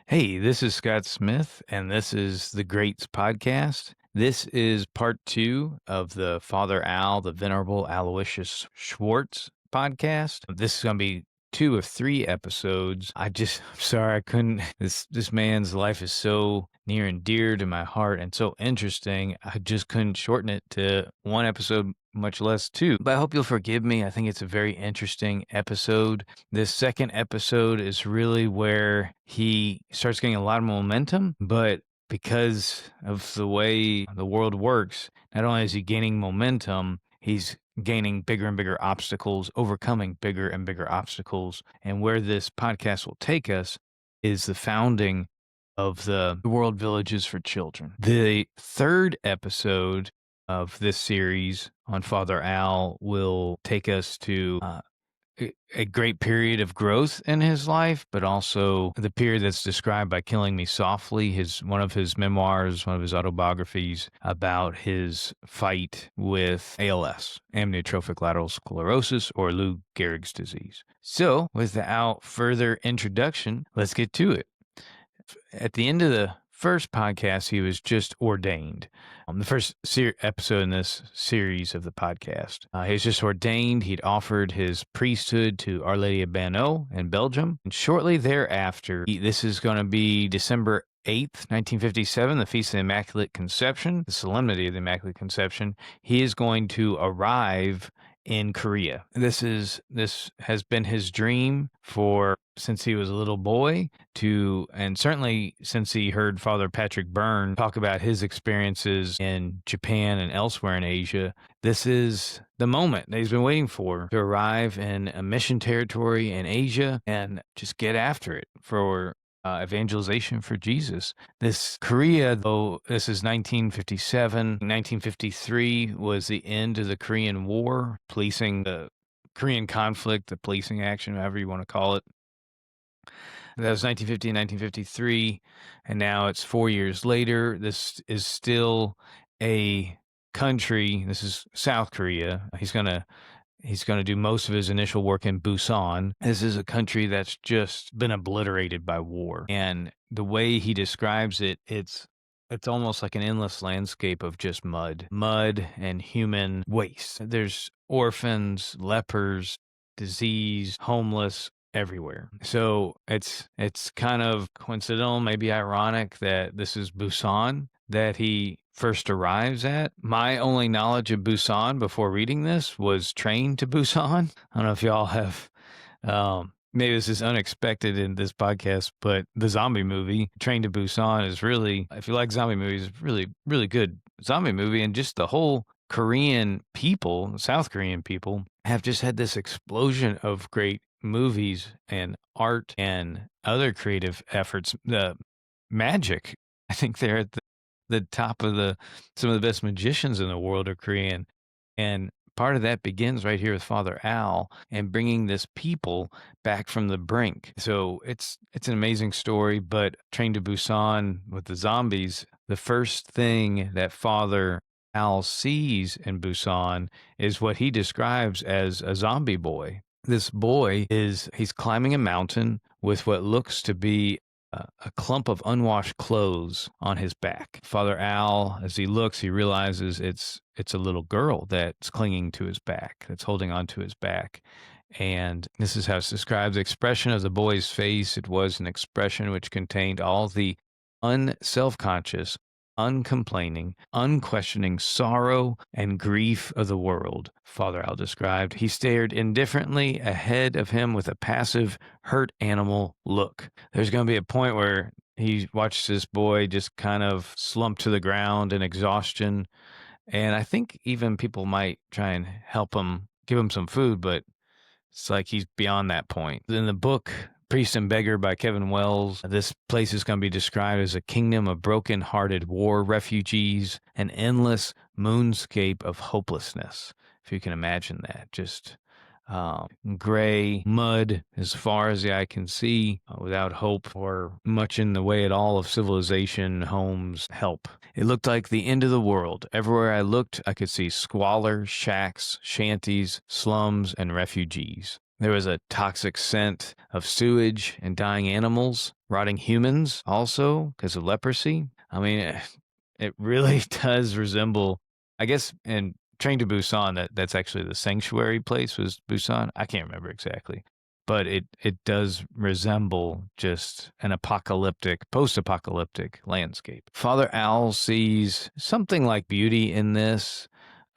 Hey, this is Scott Smith, and this is the Greats Podcast. This is part two of the Father Al, the Venerable Aloysius Schwartz podcast. This is going to be two of three episodes. I'm sorry I couldn't. This man's life is so near and dear to my heart and so interesting. I just couldn't shorten it to one episode, much less two. But I hope you'll forgive me. I think it's a very interesting episode. This second episode is really where he starts getting a lot of momentum, but because of the way the world works, not only is he gaining momentum, he's gaining bigger and bigger obstacles, overcoming bigger and bigger obstacles. And where this podcast will take us is the founding of the World Villages for Children. The third episode of this series on Father Al will take us to a great period of growth in his life, but also the period that's described by Killing Me Softly, one of his memoirs, one of his autobiographies about his fight with ALS, amyotrophic lateral sclerosis, or Lou Gehrig's disease. So, without further introduction, let's get to it. At the end of the first podcast, he was just ordained. The first episode in this series of the podcast, he was just ordained. He'd offered his priesthood to Our Lady of Banneau in Belgium. And shortly thereafter, this is going to be December 8th, 1957, the Feast of the Immaculate Conception, the Solemnity of the Immaculate Conception. He is going to arrive in Korea. This has been his dream since he was a little boy, and certainly since he heard Father Patrick Byrne talk about his experiences in Japan and elsewhere in Asia. This is the moment that he's been waiting for, to arrive in a mission territory in Asia and just get after it for evangelization for Jesus. This Korea, though, this is 1957. 1953 was the end of the Korean War, policing the Korean conflict, the policing action, however you want to call it. That was 1950 and 1953, and now it's 4 years later. This is still a country. This is South Korea. He's gonna do most of his initial work in Busan. This is a country that's just been obliterated by war, and the way he describes it, it's almost like an endless landscape of just mud and human waste. There's orphans, lepers, disease, homeless everywhere. So it's kind of coincidental, maybe ironic, that this is Busan that he first arrives at. My only knowledge of Busan before reading this was Train to Busan. I don't know if y'all have, maybe this is unexpected in this podcast, but the zombie movie, Train to Busan, is really, if you like zombie movies, really, really good zombie movie. And just the whole Korean people, South Korean people, have just had this explosion of great movies and art and other creative efforts. The magic, I think they're at the top of some of the best magicians in the world are Korean. And part of that begins right here with Father Al and bringing this people back from the brink. So it's an amazing story. But Train to Busan with the zombies, the first thing that Father Al sees in Busan is what he describes as a zombie boy. This boy he's climbing a mountain with what looks to be a clump of unwashed clothes on his back. Father Al, as he looks, he realizes it's a little girl that's clinging to his back, that's holding onto his back. And this is how it's described. The expression of the boy's face, it was an expression which contained all the unselfconscious, uncomplaining, unquestioning sorrow and grief of the world, Father Al described. He stared indifferently ahead of him with a passive, hurt animal look. There's going to be a point where he watches this boy just kind of slump to the ground in exhaustion. And I think even people might try and help him, give him some food, but it's like he's beyond that point. In the book, Priest and Beggar by Kevin Wells, this place is going to be described as a kingdom of broken-hearted war refugees, an endless moonscape of hopelessness, if you can imagine that. Just gray mud as far as the eye can see, without hope or much in the way at all of civilization, homes, help. It looked like the end of the world. Everywhere I looked, I could see squalor, shacks, shanties, slums, and refugees. There was a toxic scent of sewage and dying animals. rotting humans also because of leprosy. I mean, it really does resemble, I guess, in Train to Busan, that's actually the sanctuary place was Busan. I can't remember exactly, but it does resemble just an post-apocalyptic landscape. Father Al sees something like beauty in this,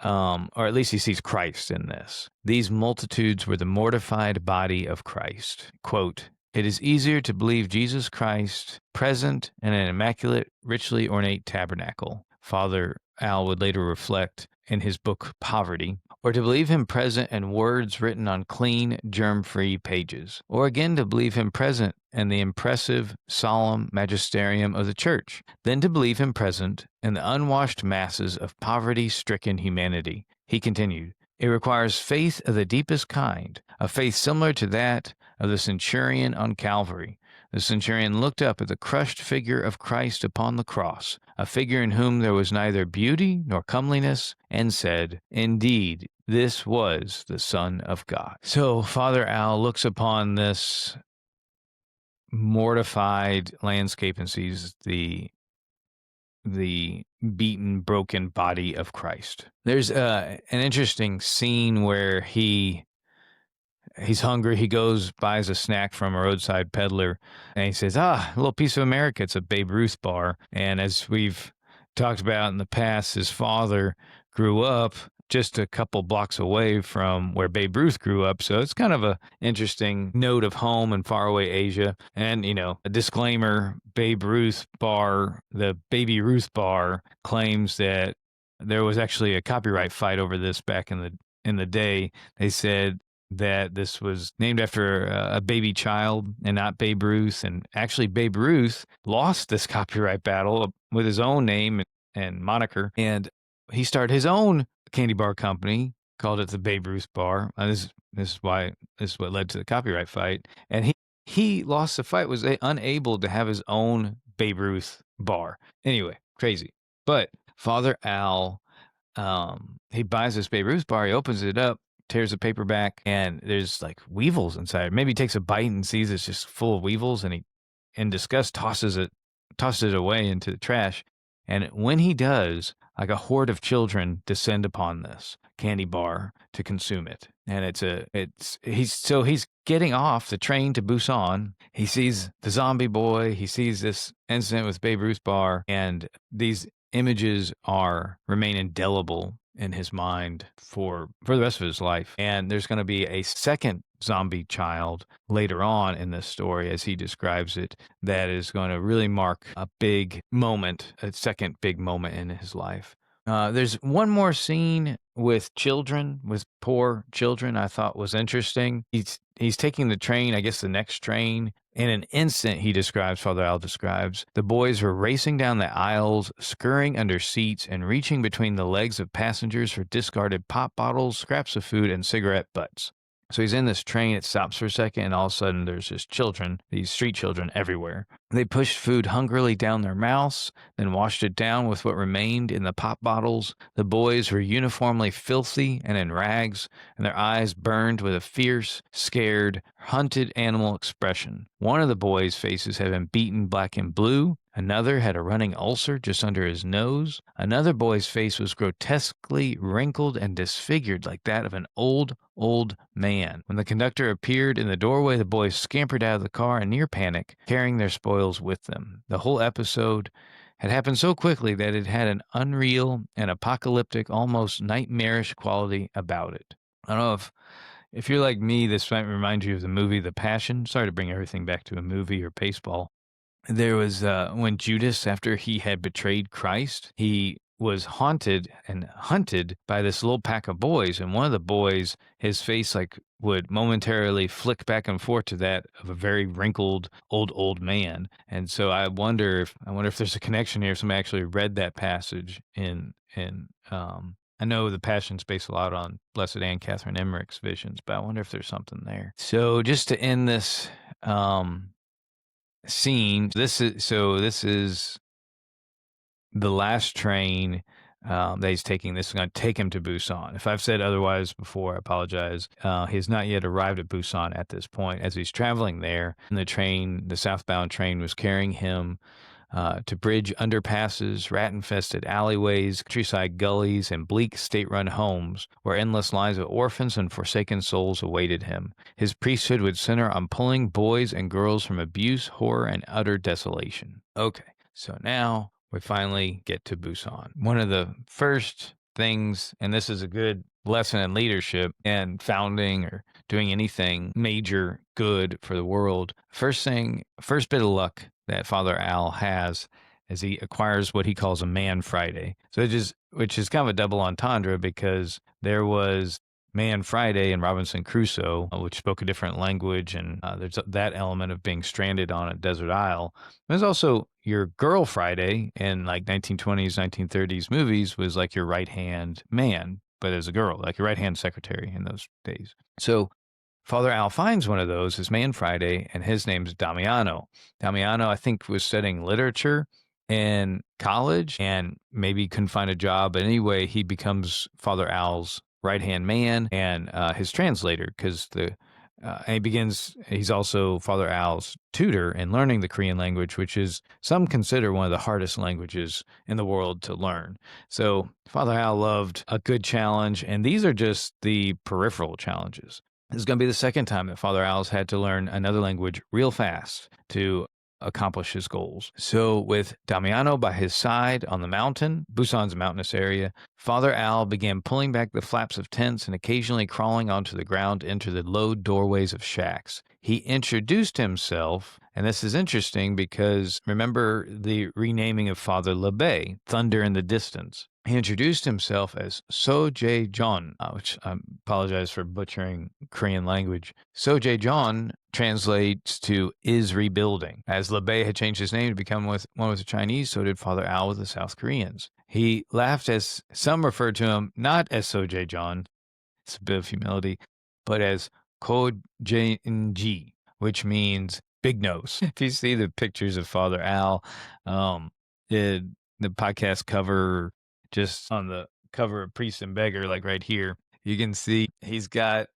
or at least he sees Christ in this. These multitudes were the mortified body of Christ. Quote, "It is easier to believe Jesus Christ present in an immaculate, richly ornate tabernacle," Father Al would later reflect in his book Poverty, or to believe him present in words written on clean, germ-free pages, or again to believe him present in the impressive, solemn magisterium of the church, than to believe him present in the unwashed masses of poverty-stricken humanity. He continued, "It requires faith of the deepest kind, a faith similar to that of the centurion on Calvary. The centurion looked up at the crushed figure of Christ upon the cross, a figure in whom there was neither beauty nor comeliness, and said, 'Indeed, this was the Son of God.'" So Father Al looks upon this mortified landscape and sees the beaten, broken body of Christ. There's an interesting scene where he's hungry. He goes, buys a snack from a roadside peddler, and he says, a little piece of America. It's a Babe Ruth bar. And as we've talked about in the past, his father grew up just a couple blocks away from where Babe Ruth grew up. So it's kind of a interesting note of home in faraway Asia. And, a disclaimer, Babe Ruth bar, the Baby Ruth bar, claims that there was actually a copyright fight over this back in the day. They said that this was named after a baby child and not Babe Ruth. And actually, Babe Ruth lost this copyright battle with his own name and moniker. And he started his own candy bar company, called it the Babe Ruth Bar. This is what led to the copyright fight. And he lost the fight, was unable to have his own Babe Ruth bar. Anyway, crazy. But Father Al, he buys this Babe Ruth bar, he opens it up, tears the paper back, and there's like weevils inside. Maybe he takes a bite and sees it's just full of weevils, and he, in disgust, tosses it away into the trash. And when he does, like a horde of children descend upon this candy bar to consume it. And he's getting off the train to Busan. He sees the zombie boy. He sees this incident with Babe Ruth bar, and these images remain indelible in his mind for the rest of his life. And there's going to be a second zombie child later on in this story, as he describes it, that is going to really mark a second big moment in his life. There's one more scene with poor children, I thought was interesting. He's taking the train, I guess the next train. In an instant, Father Al describes, the boys were racing down the aisles, scurrying under seats, and reaching between the legs of passengers for discarded pop bottles, scraps of food, and cigarette butts. So he's in this train, it stops for a second, and all of a sudden there's just these street children everywhere. They pushed food hungrily down their mouths, then washed it down with what remained in the pop bottles. The boys were uniformly filthy and in rags, and their eyes burned with a fierce, scared, hunted animal expression. One of the boys' faces had been beaten black and blue. Another had a running ulcer just under his nose. Another boy's face was grotesquely wrinkled and disfigured like that of an old man. When the conductor appeared in the doorway, the boys scampered out of the car in near panic, carrying their spoils with them. The whole episode had happened so quickly that it had an unreal and apocalyptic, almost nightmarish quality about it. I don't know if you're like me, this might remind you of the movie The Passion. Sorry to bring everything back to a movie or baseball. There was when Judas, after he had betrayed Christ, he was haunted and hunted by this little pack of boys, and one of the boys, his face would momentarily flick back and forth to that of a very wrinkled old man. And so I wonder if there's a connection here. If somebody actually read that passage in I know the Passion's based a lot on Blessed Anne Catherine Emmerich's visions, but I wonder if there's something there. So just to end this scene, this is the last train that he's taking. This is going to take him to Busan. If I've said otherwise before, I apologize. He has not yet arrived at Busan at this point. As he's traveling there, and the southbound train was carrying him to bridge underpasses, rat-infested alleyways, countryside gullies, and bleak state-run homes where endless lines of orphans and forsaken souls awaited him. His priesthood would center on pulling boys and girls from abuse, horror, and utter desolation. Okay, so now we finally get to Busan. One of the first things, and this is a good lesson in leadership and founding or doing anything major good for the world. First bit of luck that Father Al has as he acquires what he calls a Man Friday. So which is kind of a double entendre, because there was Man Friday and Robinson Crusoe, which spoke a different language, and there's that element of being stranded on a desert isle. There's also your Girl Friday in like 1920s, 1930s movies was like your right-hand man, but as a girl, like your right-hand secretary in those days. So Father Al finds one of those, his Man Friday, and his name's Damiano. Damiano, I think, was studying literature in college and maybe couldn't find a job. But anyway, he becomes Father Al's right-hand man and his translator, because he's also Father Al's tutor in learning the Korean language, which is some consider one of the hardest languages in the world to learn. So Father Al loved a good challenge, and these are just the peripheral challenges. This is going to be the second time that Father Al's had to learn another language real fast to accomplish his goals. So with Damiano by his side on the mountain, Busan's a mountainous area, Father Al began pulling back the flaps of tents and occasionally crawling onto the ground to enter the low doorways of shacks. He introduced himself, and this is interesting because remember the renaming of Father Lebay, Thunder in the Distance. He introduced himself as So-jae-jeon, which I apologize for butchering Korean language. So-jae-jeon translates to is rebuilding. As Lebay had changed his name to become one with the Chinese, so did Father Al with the South Koreans. He laughed as some referred to him not as So-jae-jeon, it's a bit of humility, but as Ko-jae-ji, which means big nose. If you see the pictures of Father Al, the podcast cover, just on the cover of Priest and Beggar, like right here, you can see he's got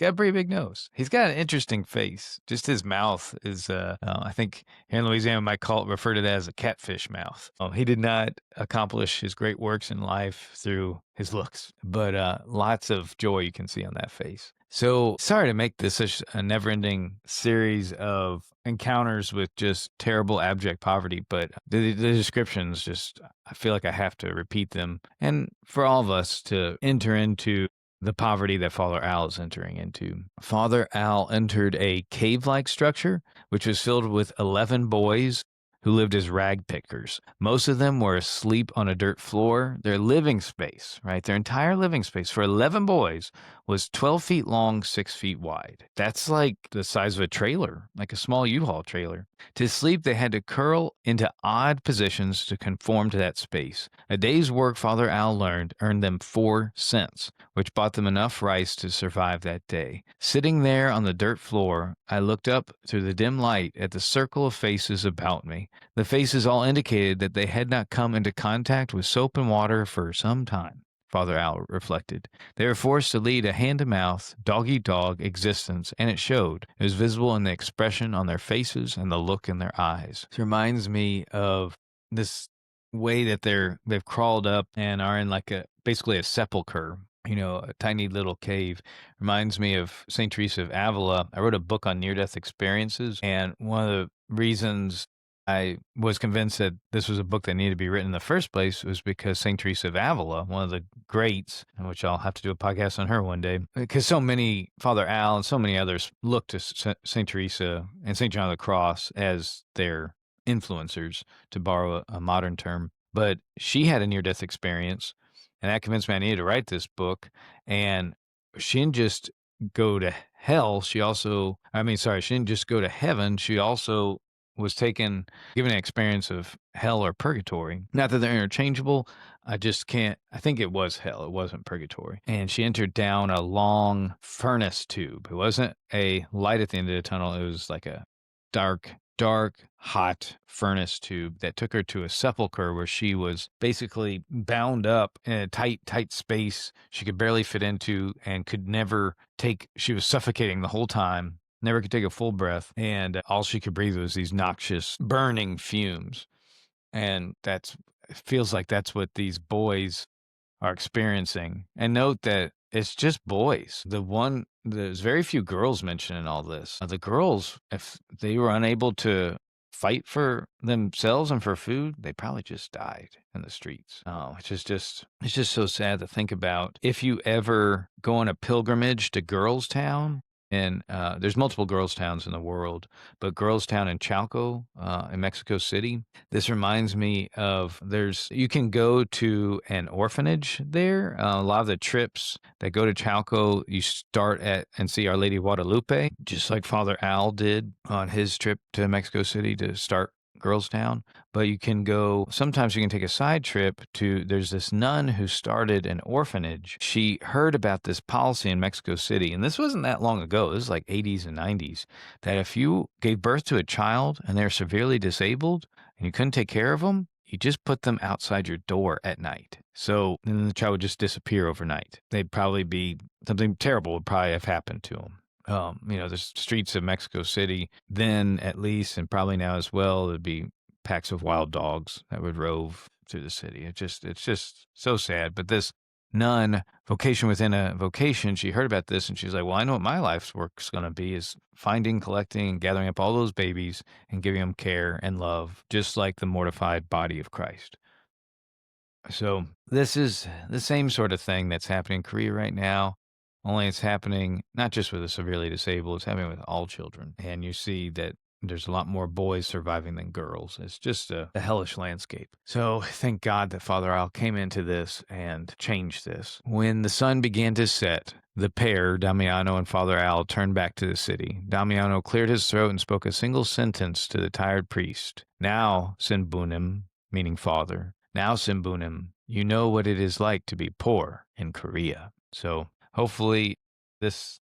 a pretty big nose. He's got an interesting face. Just his mouth is, I think here in Louisiana, my cult referred to that as a catfish mouth. He did not accomplish his great works in life through his looks, but lots of joy you can see on that face. So sorry to make this such a never-ending series of encounters with just terrible abject poverty, but the descriptions just, I feel like I have to repeat them. And for all of us to enter into the poverty that Father Al is entering into. Father Al entered a cave-like structure, which was filled with 11 boys who lived as rag pickers. Most of them were asleep on a dirt floor. Their living space, right, their entire living space for 11 boys was 12 feet long, 6 feet wide. That's like the size of a trailer, like a small U-Haul trailer. To sleep, they had to curl into odd positions to conform to that space. A day's work, Father Al learned, earned them 4 cents, which bought them enough rice to survive that day. Sitting there on the dirt floor, I looked up through the dim light at the circle of faces about me. The faces all indicated that they had not come into contact with soap and water for some time. Father Al reflected. They were forced to lead a hand-to-mouth, dog-eat-dog existence, and it showed. It was visible in the expression on their faces and the look in their eyes. This reminds me of this way that they've crawled up and are in like basically a sepulcher, a tiny little cave. Reminds me of St. Teresa of Avila. I wrote a book on near-death experiences, and one of the reasons I was convinced that this was a book that needed to be written in the first place was because St. Teresa of Avila, one of the greats, which I'll have to do a podcast on her one day, because so many, Father Al and so many others look to St. Teresa and St. John of the Cross as their influencers, to borrow a modern term. But she had a near-death experience, and that convinced me I needed to write this book. And she didn't just go to hell. She didn't just go to heaven. She also was given an experience of hell or purgatory. Not that they're interchangeable. I think it was hell. It wasn't purgatory. And she entered down a long furnace tube. It wasn't a light at the end of the tunnel. It was like a dark dark, hot furnace tube that took her to a sepulcher where she was basically bound up in a tight space she could barely fit into and could never she was suffocating the whole time, never could take a full breath. And all she could breathe was these noxious burning fumes. And it feels like that's what these boys are experiencing. And note that it's just boys. There's very few girls mentioned in all this. The girls, if they were unable to fight for themselves and for food, they probably just died in the streets. Oh, it's just so sad to think about. If you ever go on a pilgrimage to Girls Town, and there's multiple girls towns in the world, but Girls Town in Chalco, in Mexico City, this reminds me of you can go to an orphanage there. A lot of the trips that go to Chalco, you start at and see Our Lady of Guadalupe, just like Father Al did on his trip to Mexico City to start Girls Town. But sometimes you can take a side trip there's this nun who started an orphanage. She heard about this policy in Mexico City, and this wasn't that long ago. This was like 80s and 90s, that if you gave birth to a child and they're severely disabled and you couldn't take care of them, you just put them outside your door at night. So then the child would just disappear overnight. Something terrible would probably have happened to them. The streets of Mexico City, then at least, and probably now as well, there'd be packs of wild dogs that would rove through the city. It's just so sad. But this nun, vocation within a vocation, she heard about this and she's like, well, I know what my life's work's going to be, is finding, collecting, and gathering up all those babies and giving them care and love, just like the mortified body of Christ. So this is the same sort of thing that's happening in Korea right now. Only it's happening not just with the severely disabled, it's happening with all children. And you see that there's a lot more boys surviving than girls. It's just a hellish landscape. So thank God that Father Al came into this and changed this. When the sun began to set, the pair, Damiano and Father Al, turned back to the city. Damiano cleared his throat and spoke a single sentence to the tired priest. Now, Sinbunim, meaning father, now, Sinbunim, you know what it is like to be poor in Korea. So hopefully this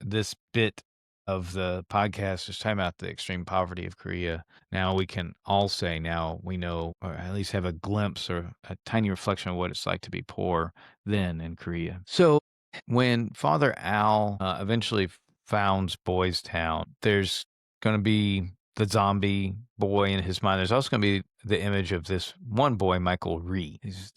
bit of the podcast is talking about the extreme poverty of Korea. Now we can all say, now we know, or at least have a glimpse or a tiny reflection of what it's like to be poor then in Korea. So when Father Al eventually founds Boys Town, there's going to be the zombie boy in his mind. There's also going to be the image of this one boy, Michael Rhee. He's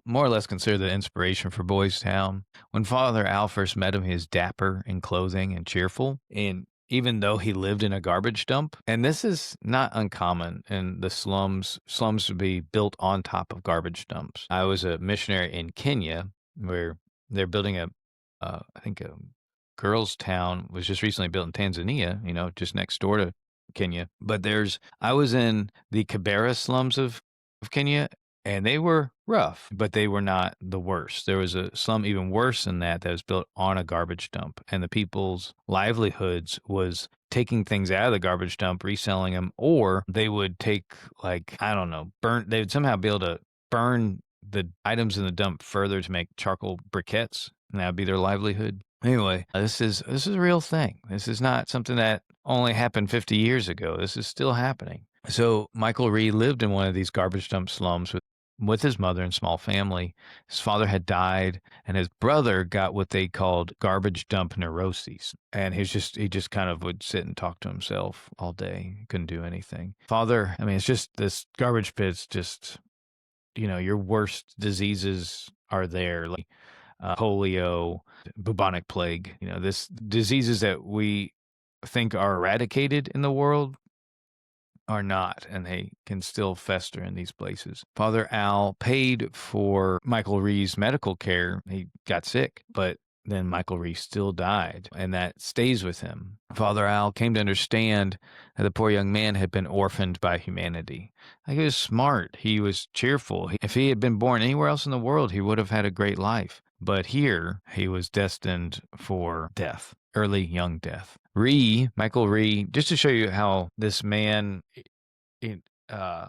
more or less considered the inspiration for Boys Town. When Father Al first met him, he was dapper in clothing and cheerful. And even though he lived in a garbage dump, and this is not uncommon in the slums would be built on top of garbage dumps. I was a missionary in Kenya where they're building I think a girls' town was just recently built in Tanzania, just next door to Kenya. But I was in the Kibera slums of Kenya, and they were rough, but they were not the worst. There was a slum even worse than that was built on a garbage dump, and the people's livelihoods was taking things out of the garbage dump, reselling them, or they would take, they would somehow be able to burn the items in the dump further to make charcoal briquettes, and that would be their livelihood. Anyway, this is a real thing. This is not something that only happened 50 years ago. This is still happening. So Michael Rhee lived in one of these garbage dump slums with his mother and small family. His father had died, and his brother got what they called garbage dump neuroses. And he just kind of would sit and talk to himself all day. He couldn't do anything. It's just this garbage pit's just, your worst diseases are there, like polio, bubonic plague, this diseases that we think are eradicated in the world are not, and they can still fester in these places. Father Al paid for Michael Rhee's medical care. He got sick, but then Michael Rhee still died, and that stays with him. Father Al came to understand that the poor young man had been orphaned by humanity. He was smart. He was cheerful. If he had been born anywhere else in the world, he would have had a great life. But here, he was destined for death, early young death. Michael Rhee, just to show you how this man had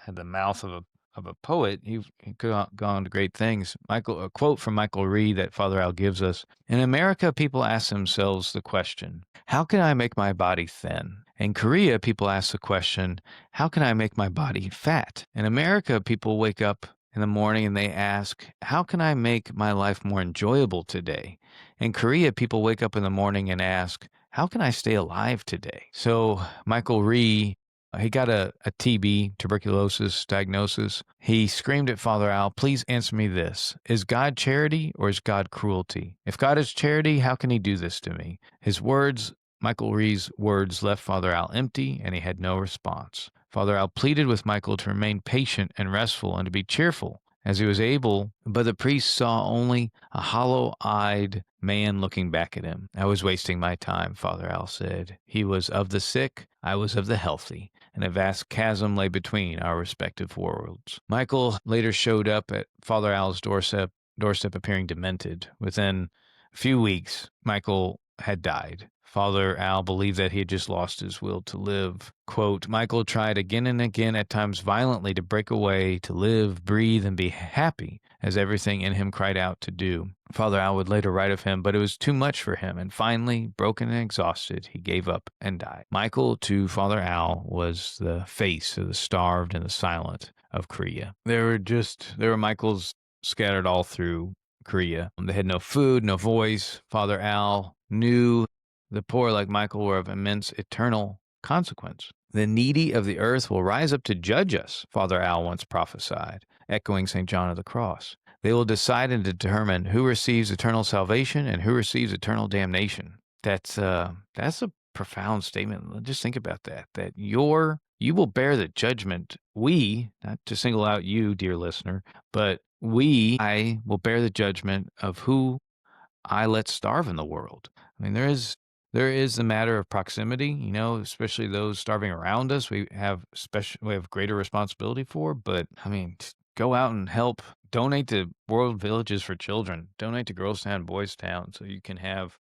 the mouth of a poet, he could have gone to great things. A quote from Michael Rhee that Father Al gives us: in America, people ask themselves the question, how can I make my body thin? In Korea, people ask the question, how can I make my body fat? In America, people wake up in the morning and they ask, how can I make my life more enjoyable today? In Korea, people wake up in the morning and ask, how can I stay alive today? So Michael Rhee, he got a TB, tuberculosis diagnosis. He screamed at Father Al, please answer me this. Is God charity or is God cruelty? If God is charity, how can he do this to me? His words, Michael Rhee's words, left Father Al empty, and he had no response. Father Al pleaded with Michael to remain patient and restful and to be cheerful as he was able, but the priest saw only a hollow-eyed man looking back at him. I was wasting my time, Father Al said. He was of the sick, I was of the healthy, and a vast chasm lay between our respective worlds. Michael later showed up at Father Al's doorstep appearing demented. Within a few weeks, Michael had died. Father Al believed that he had just lost his will to live. Quote, Michael tried again and again, at times violently, to break away, to live, breathe, and be happy, as everything in him cried out to do. Father Al would later write of him, but it was too much for him, and finally, broken and exhausted, he gave up and died. Michael, to Father Al, was the face of the starved and the silent of Korea. There were Michaels scattered all through Korea. They had no food, no voice. Father Al knew the poor, like Michael, were of immense eternal consequence. The needy of the earth will rise up to judge us, Father Al once prophesied, echoing St. John of the Cross. They will decide and determine who receives eternal salvation and who receives eternal damnation. That's a profound statement. Just think about that you will bear the judgment. We, not to single out you, dear listener, but I will bear the judgment of who I let starve in the world. I mean, there is the matter of proximity, especially those starving around us. We have greater responsibility for, but I mean, go out and help. Donate to World Villages for Children. Donate to Girls Town, Boys Town, so you can have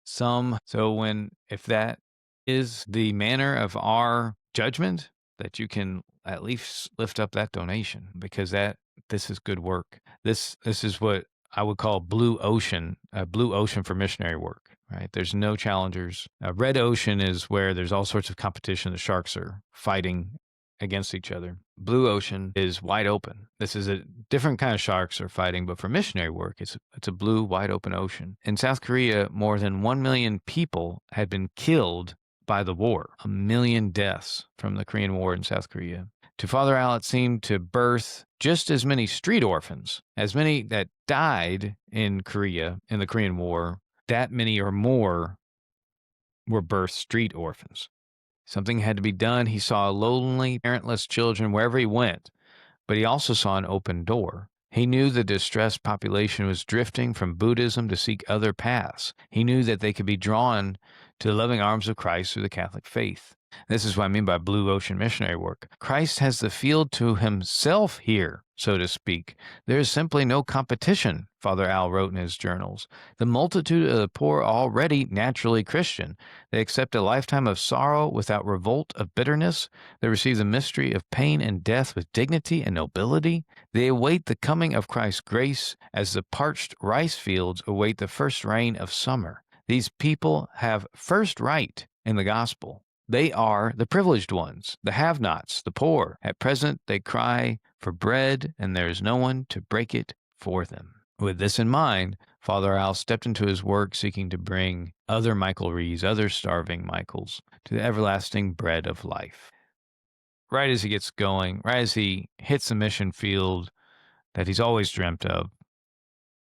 some. So if that is the manner of our judgment, that you can at least lift up that donation, because this is good work. This is what I would call blue ocean for missionary work. Right? There's no challengers. Red ocean is where there's all sorts of competition. The sharks are fighting against each other. Blue ocean is wide open. This is a different kind of sharks are fighting, but for missionary work, it's a blue, wide open ocean. In South Korea, more than 1 million people had been killed by the war. 1 million deaths from the Korean War in South Korea. To Father Al, it seemed to birth just as many street orphans, as many that died in Korea in the Korean War. That many or more were birthed street orphans. Something had to be done. He saw lonely, parentless children wherever he went, but he also saw an open door. He knew the distressed population was drifting from Buddhism to seek other paths. He knew that they could be drawn to the loving arms of Christ through the Catholic faith. This is what I mean by blue ocean missionary work. Christ has the field to himself here, so to speak. There is simply no competition, Father Al wrote in his journals. The multitude of the poor are already naturally Christian. They accept a lifetime of sorrow without revolt of bitterness. They receive the mystery of pain and death with dignity and nobility. They await the coming of Christ's grace as the parched rice fields await the first rain of summer. These people have first right in the gospel. They are the privileged ones, the have-nots, the poor. At present, they cry for bread, and there is no one to break it for them. With this in mind, Father Al stepped into his work seeking to bring other Michael Rhees, other starving Michaels, to the everlasting bread of life. Right as he gets going, right as he hits the mission field that he's always dreamt of,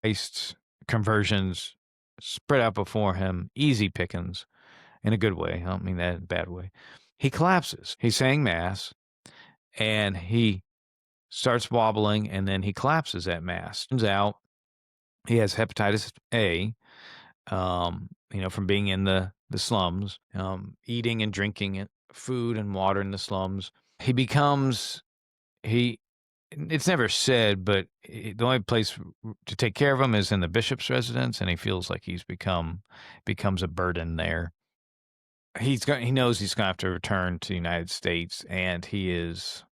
Christ's conversions spread out before him, easy pickings. In a good way. I don't mean that in a bad way. He collapses. He's saying Mass, and he starts wobbling, and then he collapses at Mass. Turns out he has hepatitis A, from being in the slums, eating and drinking food and water in the slums. It's never said, but the only place to take care of him is in the bishop's residence, and he feels like becomes a burden there. He knows he's going to have to return to the United States, and he is,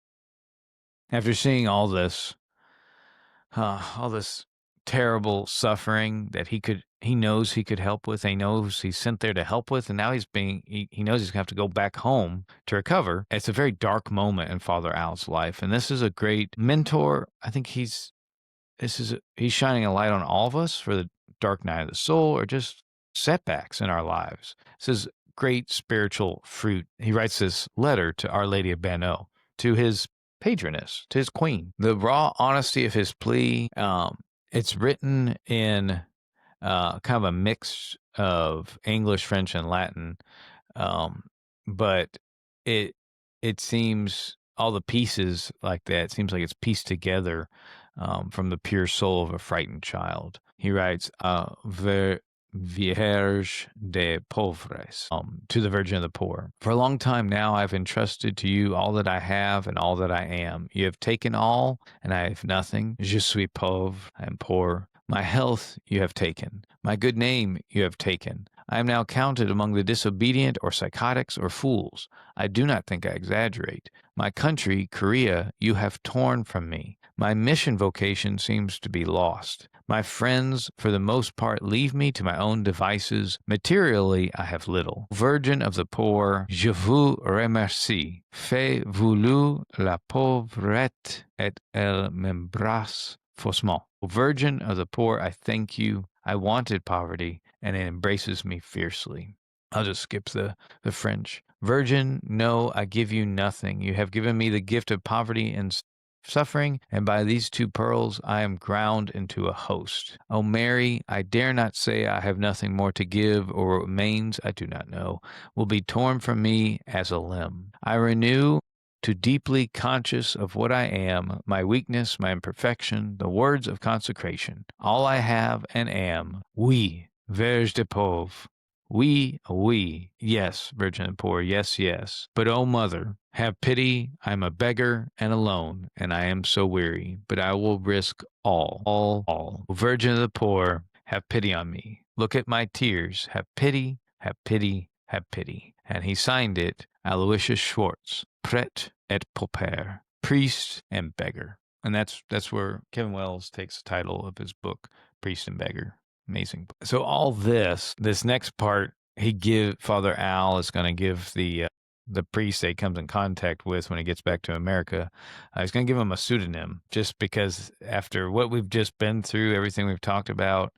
after seeing all this terrible suffering that he knows he could help with, and he knows he's sent there to help with, and now he knows he's gonna have to go back home to recover. It's a very dark moment in Father Al's life, and this is a great mentor. I think he's shining a light on all of us for the dark night of the soul or just setbacks in our lives. This is great spiritual fruit. He writes this letter to Our Lady of Banneux, to his patroness, to his queen. The raw honesty of his plea, it's written in kind of a mix of English, French, and Latin, but it seems all the pieces like that. It seems like it's pieced together from the pure soul of a frightened child. He writes, Vierge des pauvres, to the Virgin of the Poor. For a long time now, I've entrusted to you all that I have and all that I am. You have taken all, and I have nothing. Je suis pauvre, I am poor. My health you have taken. My good name you have taken. I am now counted among the disobedient or psychotics or fools. I do not think I exaggerate. My country, Korea, you have torn from me. My mission vocation seems to be lost. My friends, for the most part, leave me to my own devices. Materially, I have little. Virgin of the poor, je vous remercie. Fais voulu la pauvrette et elle m'embrasse faussement. Virgin of the poor, I thank you. I wanted poverty, and it embraces me fiercely. I'll just skip the French. Virgin, no, I give you nothing. You have given me the gift of poverty and suffering, and by these two pearls I am ground into a host. O Mary, I dare not say I have nothing more to give, or what remains, I do not know, will be torn from me as a limb. I renew, too deeply conscious of what I am, my weakness, my imperfection, the words of consecration. All I have and am, oui, Vierge de pauvre. Oui, oui, yes, Virgin and poor, yes, yes. But, O Mother, have pity, I am a beggar and alone, and I am so weary, but I will risk all. Virgin of the poor, have pity on me. Look at my tears, have pity, have pity, have pity. And he signed it, Aloysius Schwartz, prêtre et pauper, priest and beggar. And that's where Kevin Wells takes the title of his book, Priest and Beggar. Amazing. So all this next part, Father Al is going to give the priest that he comes in contact with when he gets back to America. He's going to give him a pseudonym, just because after what we've just been through, everything we've talked about,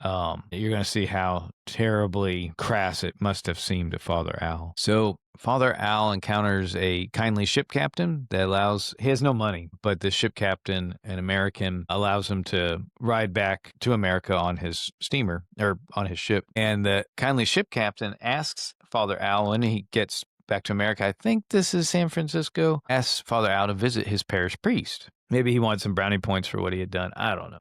you're going to see how terribly crass it must have seemed to Father Al. So Father Al encounters a kindly ship captain that he has no money, but the ship captain, an American, allows him to ride back to America on his steamer, or on his ship. And the kindly ship captain asks Father Al, when he gets back to America, I think this is San Francisco, asks Father Al to visit his parish priest. Maybe he wanted some brownie points for what he had done. I don't know.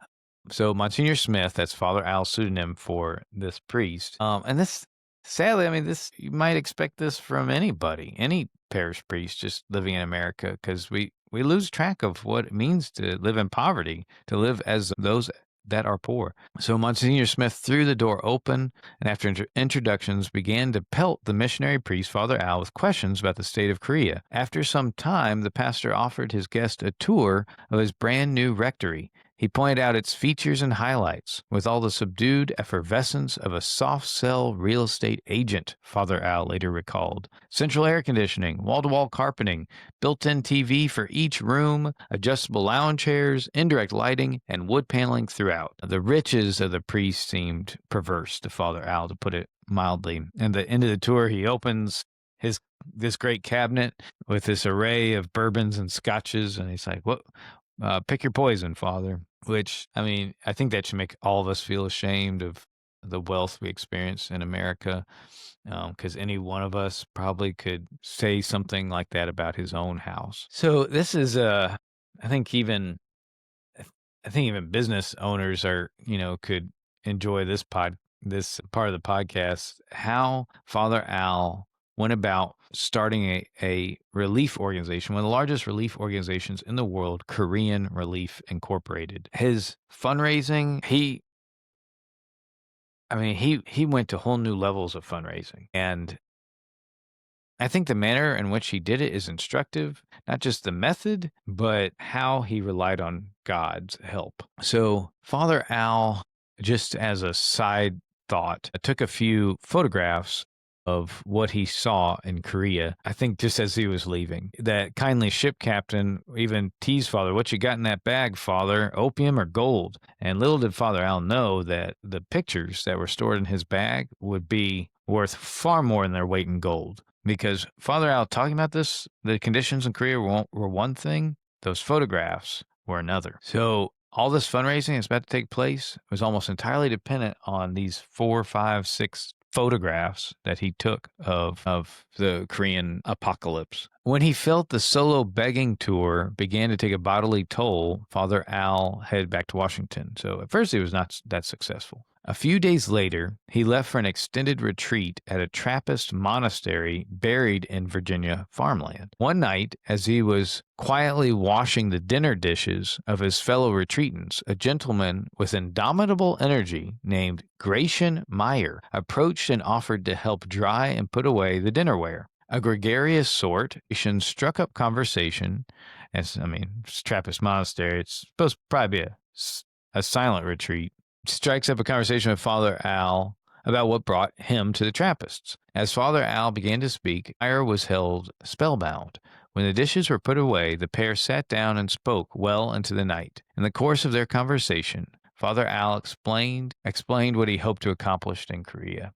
So Monsignor Smith, that's Father Al's pseudonym for this priest. And this, sadly, I mean, you might expect this from anybody, any parish priest just living in America, because we lose track of what it means to live in poverty, to live as those that are poor. So Monsignor Smith threw the door open, and after introductions began to pelt the missionary priest, Father Al, with questions about the state of Korea. After some time, the pastor offered his guest a tour of his brand new rectory. He pointed out its features and highlights with all the subdued effervescence of a soft-sell real estate agent, Father Al later recalled. Central air conditioning, wall-to-wall carpeting, built-in TV for each room, adjustable lounge chairs, indirect lighting, and wood paneling throughout. The riches of the priest seemed perverse to Father Al, to put it mildly. At the end of the tour, he opens this great cabinet with this array of bourbons and scotches, and he's like, "What? Pick your poison, Father." Which, I mean, I think that should make all of us feel ashamed of the wealth we experience in America, because any one of us probably could say something like that about his own house. So this is, I think even business owners could enjoy this part of the podcast, how Father Al went about starting a relief organization, one of the largest relief organizations in the world, Korean Relief Incorporated. His fundraising, he went to whole new levels of fundraising. And I think the manner in which he did it is instructive, not just the method, but how he relied on God's help. So, Father Al, just as a side thought, took a few photographs of what he saw in Korea, I think just as he was leaving. That kindly ship captain even teased Father, "What you got in that bag, Father? Opium or gold?" And little did Father Al know that the pictures that were stored in his bag would be worth far more than their weight in gold. Because Father Al talking about this, the conditions in Korea were one thing, those photographs were another. So all this fundraising that's about to take place was almost entirely dependent on these 4, 5, 6 photographs that he took of the Korean apocalypse. When he felt the solo begging tour began to take a bodily toll, Father Al headed back to Washington. So at first he was not that successful. A few days later, he left for an extended retreat at a Trappist monastery buried in Virginia farmland. One night, as he was quietly washing the dinner dishes of his fellow retreatants, a gentleman with indomitable energy named Gratian Meyer approached and offered to help dry and put away the dinnerware. A gregarious sort, Gratian struck up conversation. It's Trappist monastery. It's supposed to probably be a silent retreat. Strikes up a conversation with Father Al about what brought him to the Trappists. As Father Al began to speak, Meyer was held spellbound. When the dishes were put away, the pair sat down and spoke well into the night. In the course of their conversation, Father Al explained what he hoped to accomplish in Korea.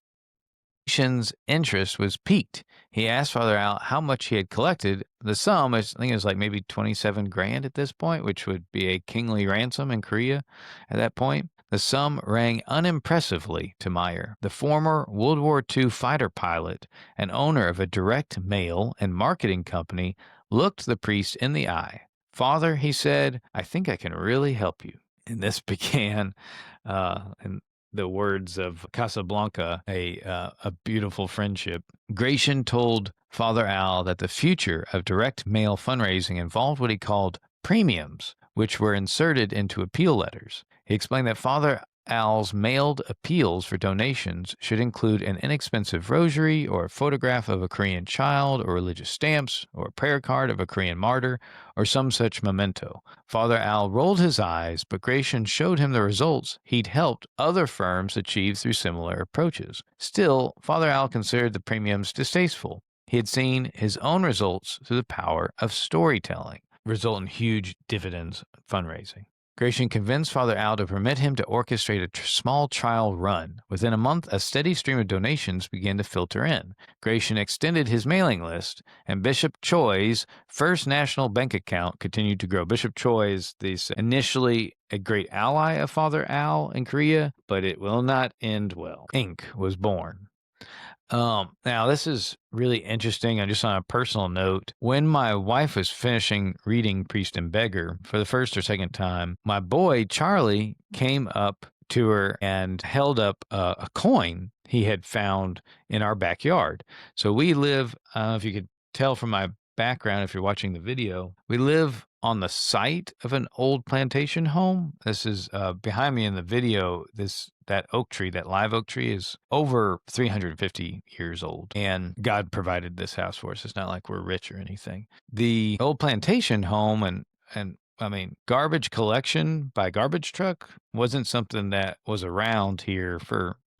Gratian's interest was piqued. He asked Father Al how much he had collected. The sum, I think it was like maybe 27 grand at this point, which would be a kingly ransom in Korea at that point. The sum rang unimpressively to Meyer. The former World War II fighter pilot and owner of a direct mail and marketing company looked the priest in the eye. "Father," he said, "I think I can really help you." And this began, in the words of Casablanca, a beautiful friendship. Gratian told Father Al that the future of direct mail fundraising involved what he called premiums, which were inserted into appeal letters. He explained that Father Al's mailed appeals for donations should include an inexpensive rosary or a photograph of a Korean child or religious stamps or a prayer card of a Korean martyr or some such memento. Father Al rolled his eyes, but Gratian showed him the results he'd helped other firms achieve through similar approaches. Still, Father Al considered the premiums distasteful. He had seen his own results through the power of storytelling result in huge dividends fundraising. Gratian convinced Father Al to permit him to orchestrate a small trial run. Within a month, a steady stream of donations began to filter in. Gratian extended his mailing list, and Bishop Choi's First National Bank account continued to grow. Bishop Choi is initially a great ally of Father Al in Korea, but it will not end well. Inc. was born. Now this is really interesting. And just on a personal note, when my wife was finishing reading Priest and Beggar for the first or second time, my boy Charlie came up to her and held up a coin he had found in our backyard. So we live, I don't know if you could tell from my background, if you're watching the video, we live on the site of an old plantation home. This is behind me in the video. That oak tree, that live oak tree, is over 350 years old, and God provided this house for us. It's not like we're rich or anything. The old plantation home and garbage collection by garbage truck wasn't something that was around here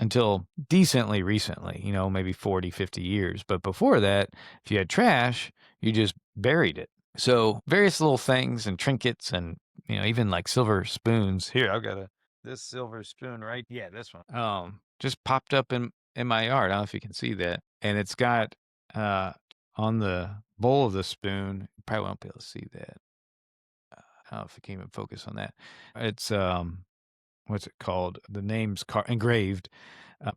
until decently recently, maybe 40, 50 years. But before that, if you had trash, you just buried it. So various little things and trinkets and, even like silver spoons. Here, I've got this silver spoon right. Yeah, this one. Just popped up in my yard. I don't know if you can see that. And it's got, on the bowl of the spoon, you probably won't be able to see that. I don't know if I can even focus on that. It's, what's it called? The name's engraved.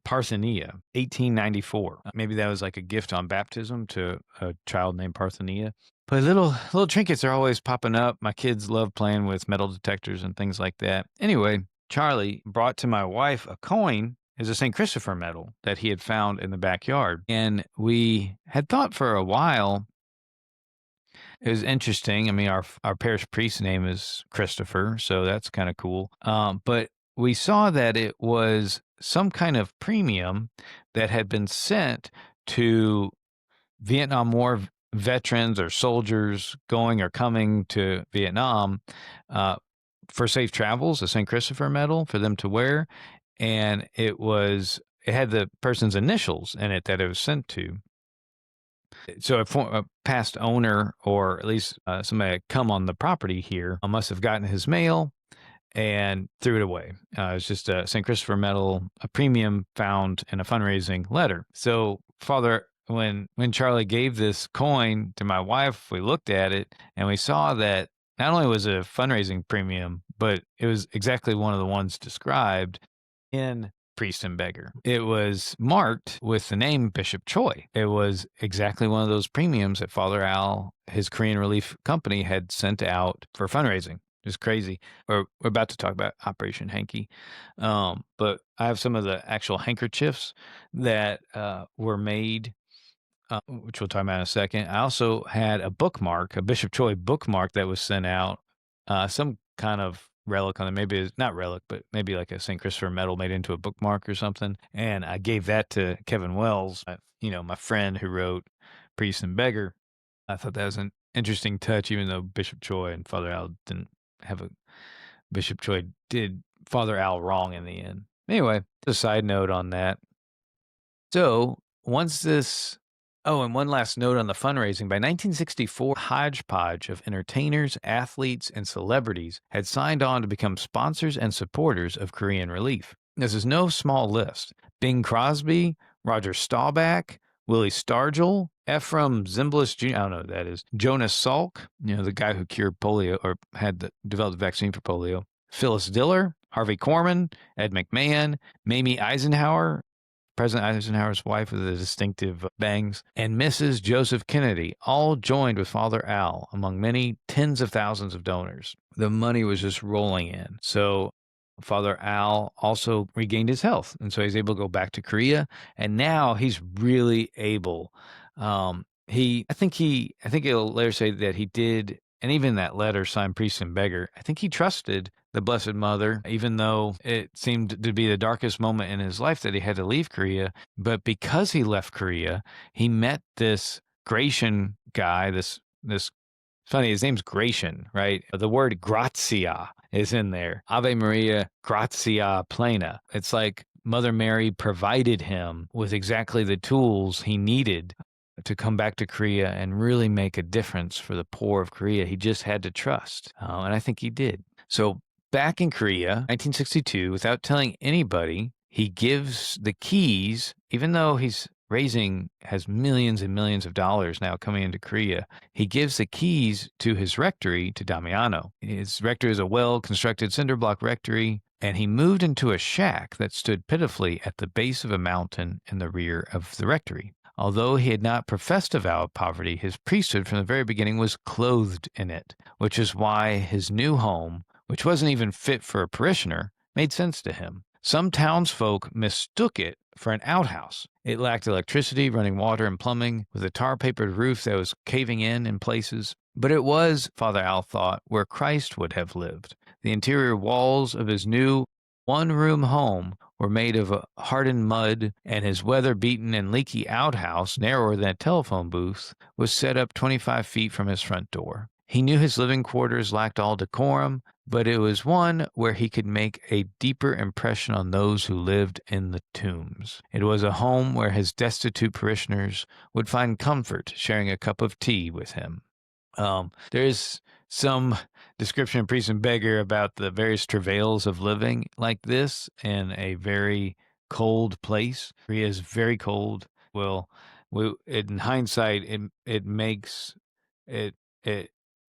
Parthenia, 1894. Maybe that was like a gift on baptism to a child named Parthenia. But little trinkets are always popping up. My kids love playing with metal detectors and things like that. Anyway, Charlie brought to my wife a coin as a St. Christopher medal that he had found in the backyard. And we had thought for a while, it was interesting. Our parish priest's name is Christopher, so that's kind of cool. But we saw that it was some kind of premium that had been sent to Vietnam War veterans or soldiers going or coming to Vietnam uh, for safe travels, a St. Christopher medal for them to wear. And it had the person's initials in it that it was sent to. So a past owner, or at least somebody that come on the property here, must have gotten his mail and threw it away. It's just a St. Christopher medal, a premium found in a fundraising letter. So Father, when Charlie gave this coin to my wife, we looked at it and we saw that not only was it a fundraising premium, but it was exactly one of the ones described in Priest and Beggar. It was marked with the name Bishop Choi. It was exactly one of those premiums that Father Al, his Korean Relief Company, had sent out for fundraising. It's crazy. We're about to talk about Operation Hankey. But I have some of the actual handkerchiefs that were made, which we'll talk about in a second. I also had a bookmark, a Bishop Choi bookmark that was sent out, some kind of relic on it. Maybe it's not relic, but maybe like a St. Christopher medal made into a bookmark or something. And I gave that to Kevin Wells, my friend who wrote Priest and Beggar. I thought that was an interesting touch, even though Bishop Choi and Father Al didn't have a Bishop Choi did Father Al wrong in the end. Anyway, a side note on that. So once this, and one last note on the fundraising. By 1964, a hodgepodge of entertainers, athletes, and celebrities had signed on to become sponsors and supporters of Korean Relief. This is no small list. Bing Crosby, Roger Staubach, Willie Stargell, Ephraim Zimbalist Jr., I don't know who that is, Jonas Salk, the guy who cured polio or developed the vaccine for polio, Phyllis Diller, Harvey Korman, Ed McMahon, Mamie Eisenhower, President Eisenhower's wife with the distinctive bangs, and Mrs. Joseph Kennedy all joined with Father Al among many tens of thousands of donors. The money was just rolling in. So Father Al also regained his health, and so he's able to go back to Korea, and now he's really able. I think it'll later say that he did, and even that letter signed Priest and Beggar, I think he trusted the Blessed Mother, even though it seemed to be the darkest moment in his life that he had to leave Korea. But because he left Korea, he met this Gratian guy, this funny, his name's Gratian, right? The word grazia is in there. Ave Maria Grazia Plena. It's like Mother Mary provided him with exactly the tools he needed to come back to Korea and really make a difference for the poor of Korea. He just had to trust, and I think he did. So back in Korea, 1962, without telling anybody, he gives the keys, even though has millions and millions of dollars now coming into Korea. He gives the keys to his rectory to Damiano. His rectory is a well-constructed cinder block rectory, and he moved into a shack that stood pitifully at the base of a mountain in the rear of the rectory. Although he had not professed a vow of poverty, his priesthood from the very beginning was clothed in it, which is why his new home, which wasn't even fit for a parishioner, made sense to him. Some townsfolk mistook it for an outhouse. It lacked electricity, running water, and plumbing, with a tar-papered roof that was caving in places. But it was, Father Al thought, where Christ would have lived. The interior walls of his new one-room home were made of hardened mud, and his weather-beaten and leaky outhouse, narrower than a telephone booth, was set up 25 feet from his front door. He knew his living quarters lacked all decorum, but it was one where he could make a deeper impression on those who lived in the tombs. It was a home where his destitute parishioners would find comfort sharing a cup of tea with him. There's some description of Priest and Beggar about the various travails of living like this in a very cold place. Korea is very cold. Well, in hindsight, it makes it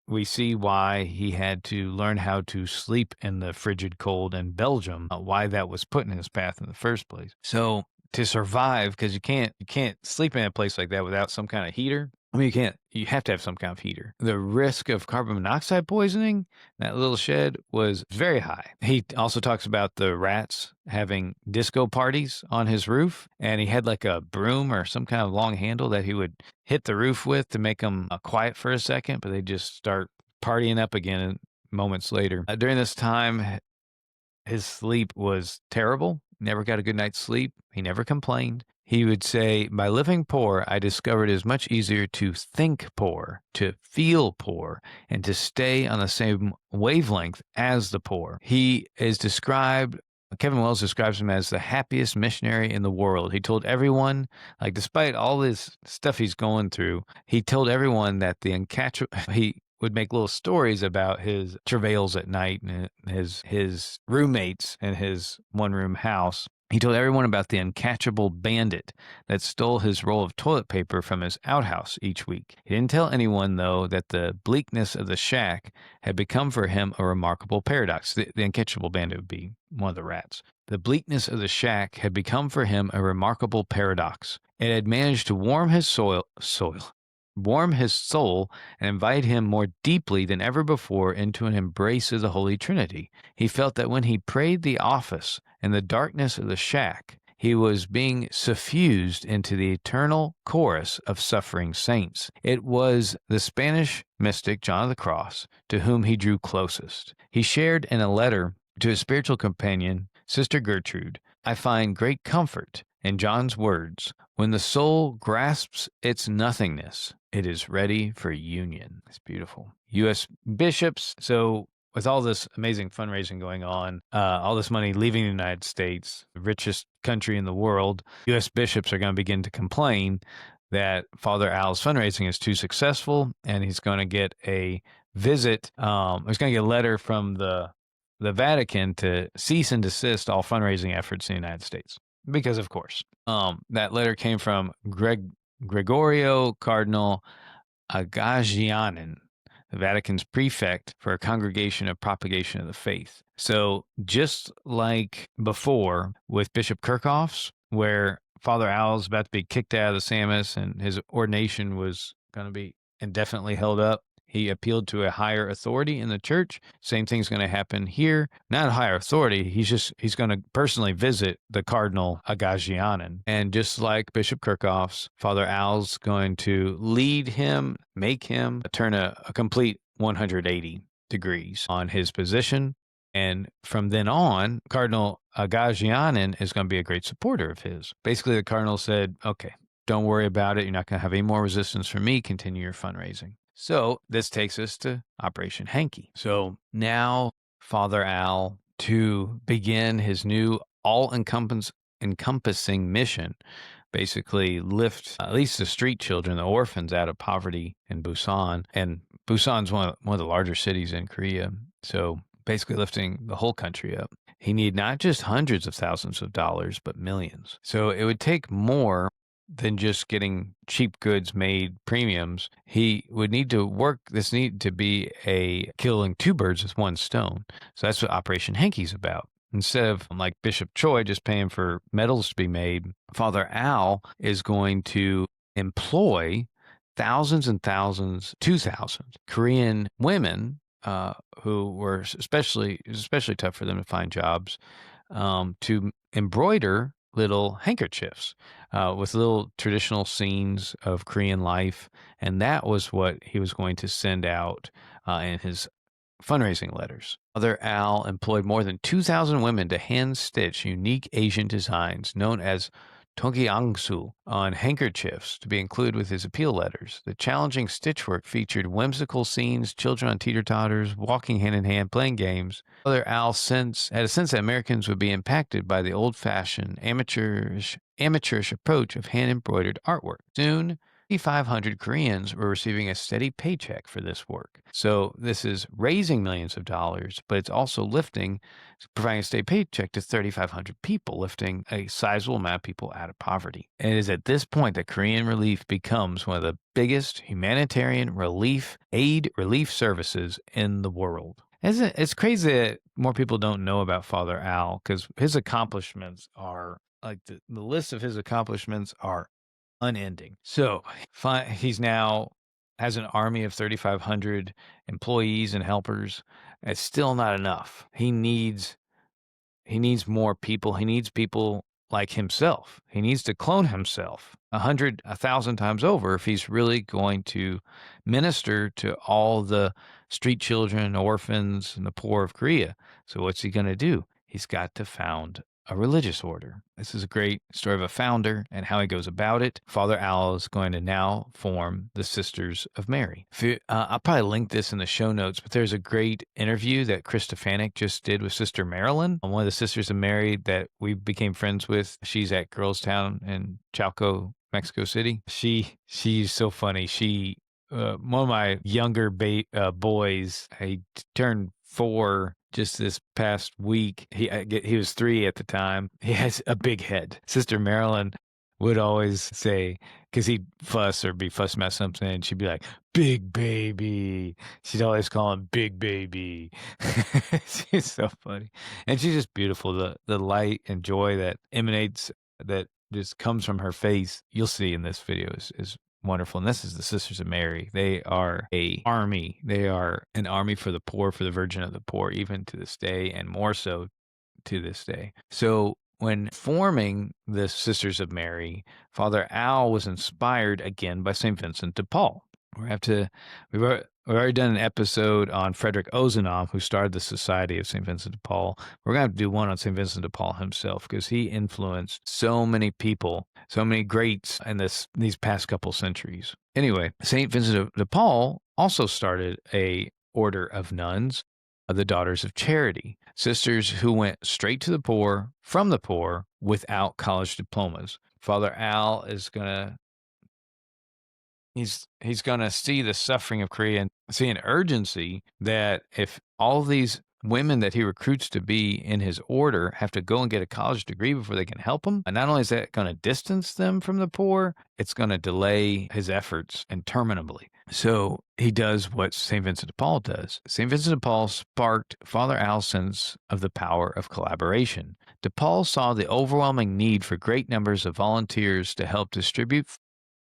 we see why he had to learn how to sleep in the frigid cold in Belgium, why that was put in his path in the first place. So to survive, because you can't sleep in a place like that without some kind of heater. I mean, you have to have some kind of heater. The risk of carbon monoxide poisoning in that little shed was very high. He also talks about the rats having disco parties on his roof, and he had like a broom or some kind of long handle that he would hit the roof with to make them quiet for a second, but they just start partying up again moments later. During this time, his sleep was terrible. Never got a good night's sleep. He never complained. He would say, by living poor, I discovered it is much easier to think poor, to feel poor, and to stay on the same wavelength as the poor. Kevin Wells describes him as the happiest missionary in the world. He told everyone, like, despite all this stuff he's going through, he told everyone that he would make little stories about his travails at night and his roommates in his one-room house. He told everyone about the uncatchable bandit that stole his roll of toilet paper from his outhouse each week. He didn't tell anyone, though, that the bleakness of the shack had become for him a remarkable paradox. The uncatchable bandit would be one of the rats. The bleakness of the shack had become for him a remarkable paradox. It had managed to warm his soul and invite him more deeply than ever before into an embrace of the Holy Trinity. He felt that when he prayed the office in the darkness of the shack, he was being suffused into the eternal chorus of suffering saints. It was the Spanish mystic John of the Cross to whom he drew closest. He shared in a letter to his spiritual companion, Sister Gertrude, I find great comfort in John's words, when the soul grasps its nothingness, it is ready for union. It's beautiful. U.S. bishops. So with all this amazing fundraising going on, all this money leaving the United States, the richest country in the world, U.S. bishops are going to begin to complain that Father Al's fundraising is too successful, and he's going to get a visit. He's going to get a letter from the Vatican to cease and desist all fundraising efforts in the United States. Because, of course, that letter came from Gregorio Cardinal Agagianin, the Vatican's prefect for a congregation of propagation of the faith. So just like before with Bishop Kirchhoff's, where Father Al's about to be kicked out of the Samus and his ordination was going to be indefinitely held up, he appealed to a higher authority in the church. Same thing's going to happen here. Not a higher authority. He's going to personally visit the Cardinal Agagianin. And just like Bishop Kirchhoff's, Father Al's going to lead him, make him turn a complete 180 degrees on his position. And from then on, Cardinal Agagianin is going to be a great supporter of his. Basically, the Cardinal said, okay, don't worry about it. You're not going to have any more resistance from me. Continue your fundraising. So this takes us to Operation Hankey. So now Father Al, to begin his new all-encompassing mission, basically lift at least the street children, the orphans, out of poverty in Busan. And Busan's one of the larger cities in Korea. So basically lifting the whole country up. He needed not just hundreds of thousands of dollars, but millions. So it would take more than just getting cheap goods made premiums. He would need to work. This need to be a killing two birds with one stone. So that's what Operation Hankey's about. Instead of like Bishop Choi just paying for medals to be made, Father Al is going to employ thousands and thousands, 2,000 Korean women who were especially tough for them to find jobs, to embroider little handkerchiefs with little traditional scenes of Korean life. And that was what he was going to send out in his fundraising letters. Father Al employed more than 2,000 women to hand-stitch unique Asian designs known as Tonggyangsu on handkerchiefs to be included with his appeal letters. The challenging stitchwork featured whimsical scenes, children on teeter-totters, walking hand-in-hand, playing games. Father Al had a sense that Americans would be impacted by the old-fashioned, amateurish approach of hand-embroidered artwork. Soon, 3,500 Koreans were receiving a steady paycheck for this work. So this is raising millions of dollars, but it's also providing a steady paycheck to 3,500 people, lifting a sizable amount of people out of poverty. And it is at this point that Korean Relief becomes one of the biggest humanitarian relief services in the world. It's crazy that more people don't know about Father Al, because his accomplishments are, like the list of his accomplishments are unending. So he's now has an army of 3,500 employees and helpers. It's still not enough. He needs more people. He needs people like himself. He needs to clone himself 100, 1,000 times over if he's really going to minister to all the street children, orphans, and the poor of Korea. So what's he going to do? He's got to found a religious order. This is a great story of a founder and how he goes about it. Father Al is going to now form the Sisters of Mary. I'll probably link this in the show notes, but there's a great interview that Chris Stefanik just did with Sister Marilyn, one of the Sisters of Mary that we became friends with. She's at Girls Town in Chalco, Mexico City. She's so funny. One of my younger boys, he turned 4 just this past week. He was 3 at the time. He has a big head. Sister Marilyn would always say, because he'd fuss or be fussing about something, and she'd be like, "Big baby." She'd always call him Big Baby. She's so funny. And she's just beautiful. The light and joy that emanates, that just comes from her face, you'll see in this video, is wonderful. And this is the Sisters of Mary. They are an army. They are an army for the poor, for the Virgin of the poor, even to this day, and more so to this day. So when forming the Sisters of Mary, Father Al was inspired again by St. Vincent de Paul. We've already done an episode on Frederick Ozanam, who started the Society of St. Vincent de Paul. We're going to have to do one on St. Vincent de Paul himself, because he influenced so many people, so many greats in these past couple centuries. Anyway, St. Vincent de Paul also started a order of nuns, of the Daughters of Charity, sisters who went straight to the poor, from the poor, without college diplomas. Father Al is going to He's going to see the suffering of Korea and see an urgency that if all these women that he recruits to be in his order have to go and get a college degree before they can help him, and not only is that going to distance them from the poor, it's going to delay his efforts interminably. So he does what St. Vincent de Paul does. St. Vincent de Paul sparked Father Al's sense of the power of collaboration. De Paul saw the overwhelming need for great numbers of volunteers to help distribute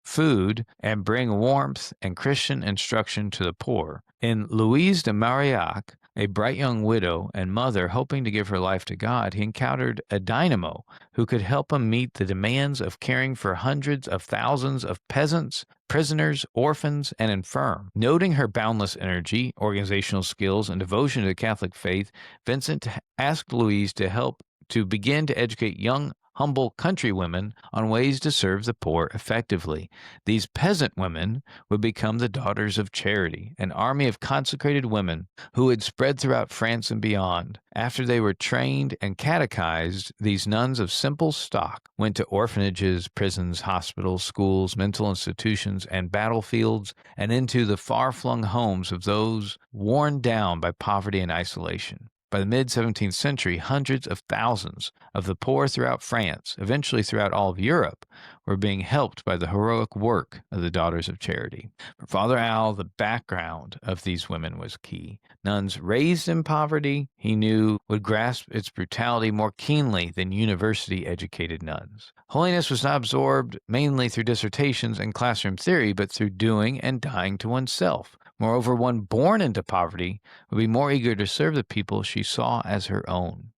food and bring warmth and Christian instruction to the poor. In Louise de Marillac, a bright young widow and mother hoping to give her life to God, he encountered a dynamo who could help him meet the demands of caring for hundreds of thousands of peasants, prisoners, orphans, and infirm. Noting her boundless energy, organizational skills, and devotion to the Catholic faith, Vincent asked Louise to help to begin to educate young humble countrywomen on ways to serve the poor effectively. These peasant women would become the Daughters of Charity, an army of consecrated women who would spread throughout France and beyond. After they were trained and catechized, these nuns of simple stock went to orphanages, prisons, hospitals, schools, mental institutions, and battlefields, and into the far-flung homes of those worn down by poverty and isolation. By the mid-17th century, hundreds of thousands of the poor throughout France, eventually throughout all of Europe, were being helped by the heroic work of the Daughters of Charity. For Father Al, the background of these women was key. Nuns raised in poverty, he knew, would grasp its brutality more keenly than university-educated nuns. Holiness was not absorbed mainly through dissertations and classroom theory, but through doing and dying to oneself. Moreover, one born into poverty would be more eager to serve the people she saw as her own.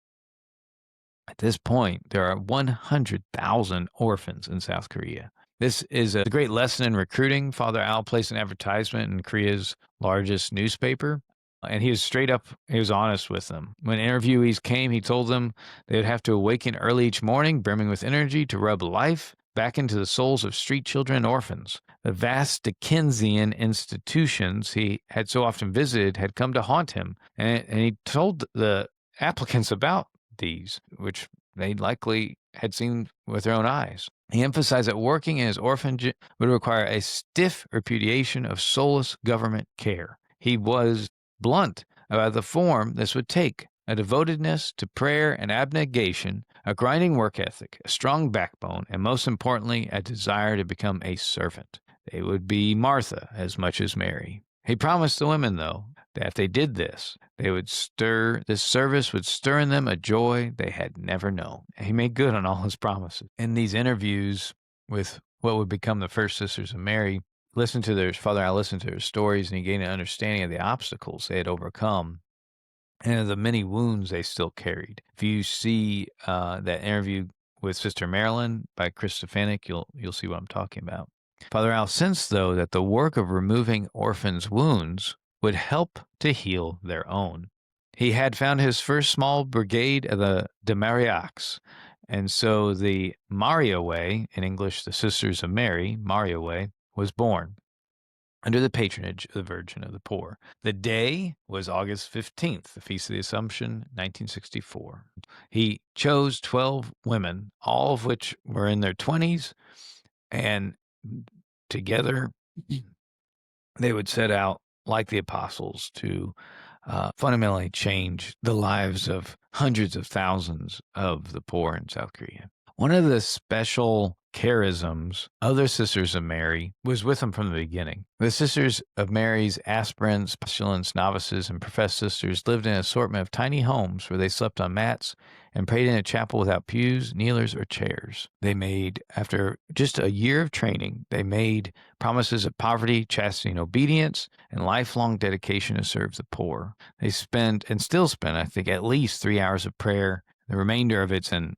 At this point, there are 100,000 orphans in South Korea. This is a great lesson in recruiting. Father Al placed an advertisement in Korea's largest newspaper, and he was honest with them. When interviewees came, he told them they would have to awaken early each morning, brimming with energy to rub life back into the souls of street children and orphans. The vast Dickensian institutions he had so often visited had come to haunt him, and he told the applicants about these, which they likely had seen with their own eyes. He emphasized that working in his orphanage would require a stiff repudiation of soulless government care. He was blunt about the form this would take: a devotedness to prayer and abnegation, a grinding work ethic, a strong backbone, and most importantly, a desire to become a servant. They would be Martha as much as Mary. He promised the women, though, that if they did this service would stir in them a joy they had never known. He made good on all his promises. In these interviews with what would become the first Sisters of Mary, Father Al listened to their stories, and he gained an understanding of the obstacles they had overcome and of the many wounds they still carried. If you see that interview with Sister Marilyn by Chris Stefanik, you'll see what I'm talking about. Father Al sensed, though, that the work of removing orphans' wounds would help to heal their own. He had found his first small brigade of the de Mariacs. And so the Maria Way, in English, the Sisters of Mary, Maria Way, was born under the patronage of the Virgin of the Poor. The day was August 15th, the Feast of the Assumption, 1964. He chose 12 women, all of which were in their 20s, and together they would set out, like the apostles, to fundamentally change the lives of hundreds of thousands of the poor in South Korea. One of the special charisms of the Sisters of Mary was with them from the beginning. The Sisters of Mary's aspirants, postulants, novices, and professed sisters lived in an assortment of tiny homes where they slept on mats and prayed in a chapel without pews, kneelers, or chairs. They made, after just a year of training, they made promises of poverty, chastity, and obedience, and lifelong dedication to serve the poor. They spent, and still spend, I think, at least 3 hours of prayer. The remainder of it's in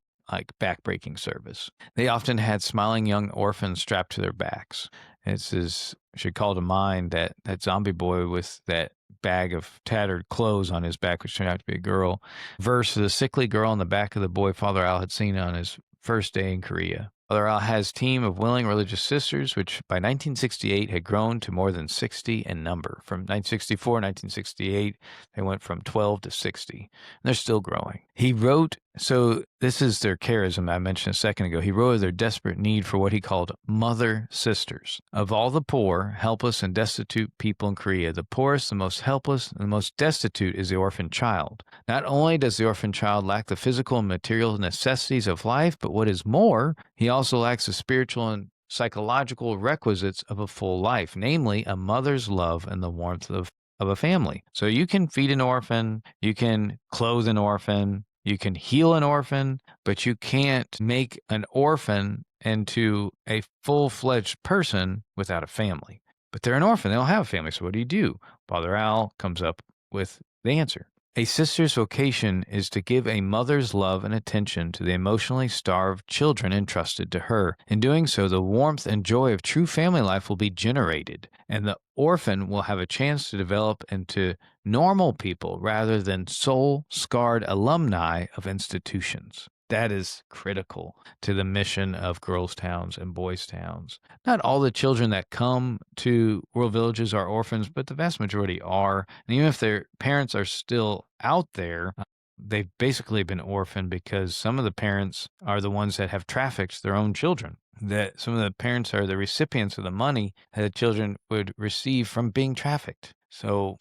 backbreaking service. They often had smiling young orphans strapped to their backs. Should call to mind that zombie boy with that bag of tattered clothes on his back, which turned out to be a girl, versus the sickly girl on the back of the boy Father Al had seen on his first day in Korea. Father Al has a team of willing religious sisters, which by 1968 had grown to more than 60 in number. From 1964 1968, they went from 12 to 60. And they're still growing. He wrote, so this is their charism I mentioned a second ago. He wrote of their desperate need for what he called mother sisters. Of all the poor, helpless, and destitute people in Korea, the poorest, the most helpless, and the most destitute is the orphan child. Not only does the orphan child lack the physical and material necessities of life, but what is more, he also lacks the spiritual and psychological requisites of a full life, namely a mother's love and the warmth of a family. So you can feed an orphan, you can clothe an orphan, you can heal an orphan, but you can't make an orphan into a full-fledged person without a family. But they're an orphan, they don't have a family, so what do? Father Al comes up with the answer. A sister's vocation is to give a mother's love and attention to the emotionally starved children entrusted to her. In doing so, the warmth and joy of true family life will be generated, and the orphan will have a chance to develop into normal people rather than soul-scarred alumni of institutions. That is critical to the mission of girls' towns and boys' towns. Not all the children that come to World Villages are orphans, but the vast majority are. And even if their parents are still out there, they've basically been orphaned because some of the parents are the ones that have trafficked their own children. That some of the parents are the recipients of the money that the children would receive from being trafficked. So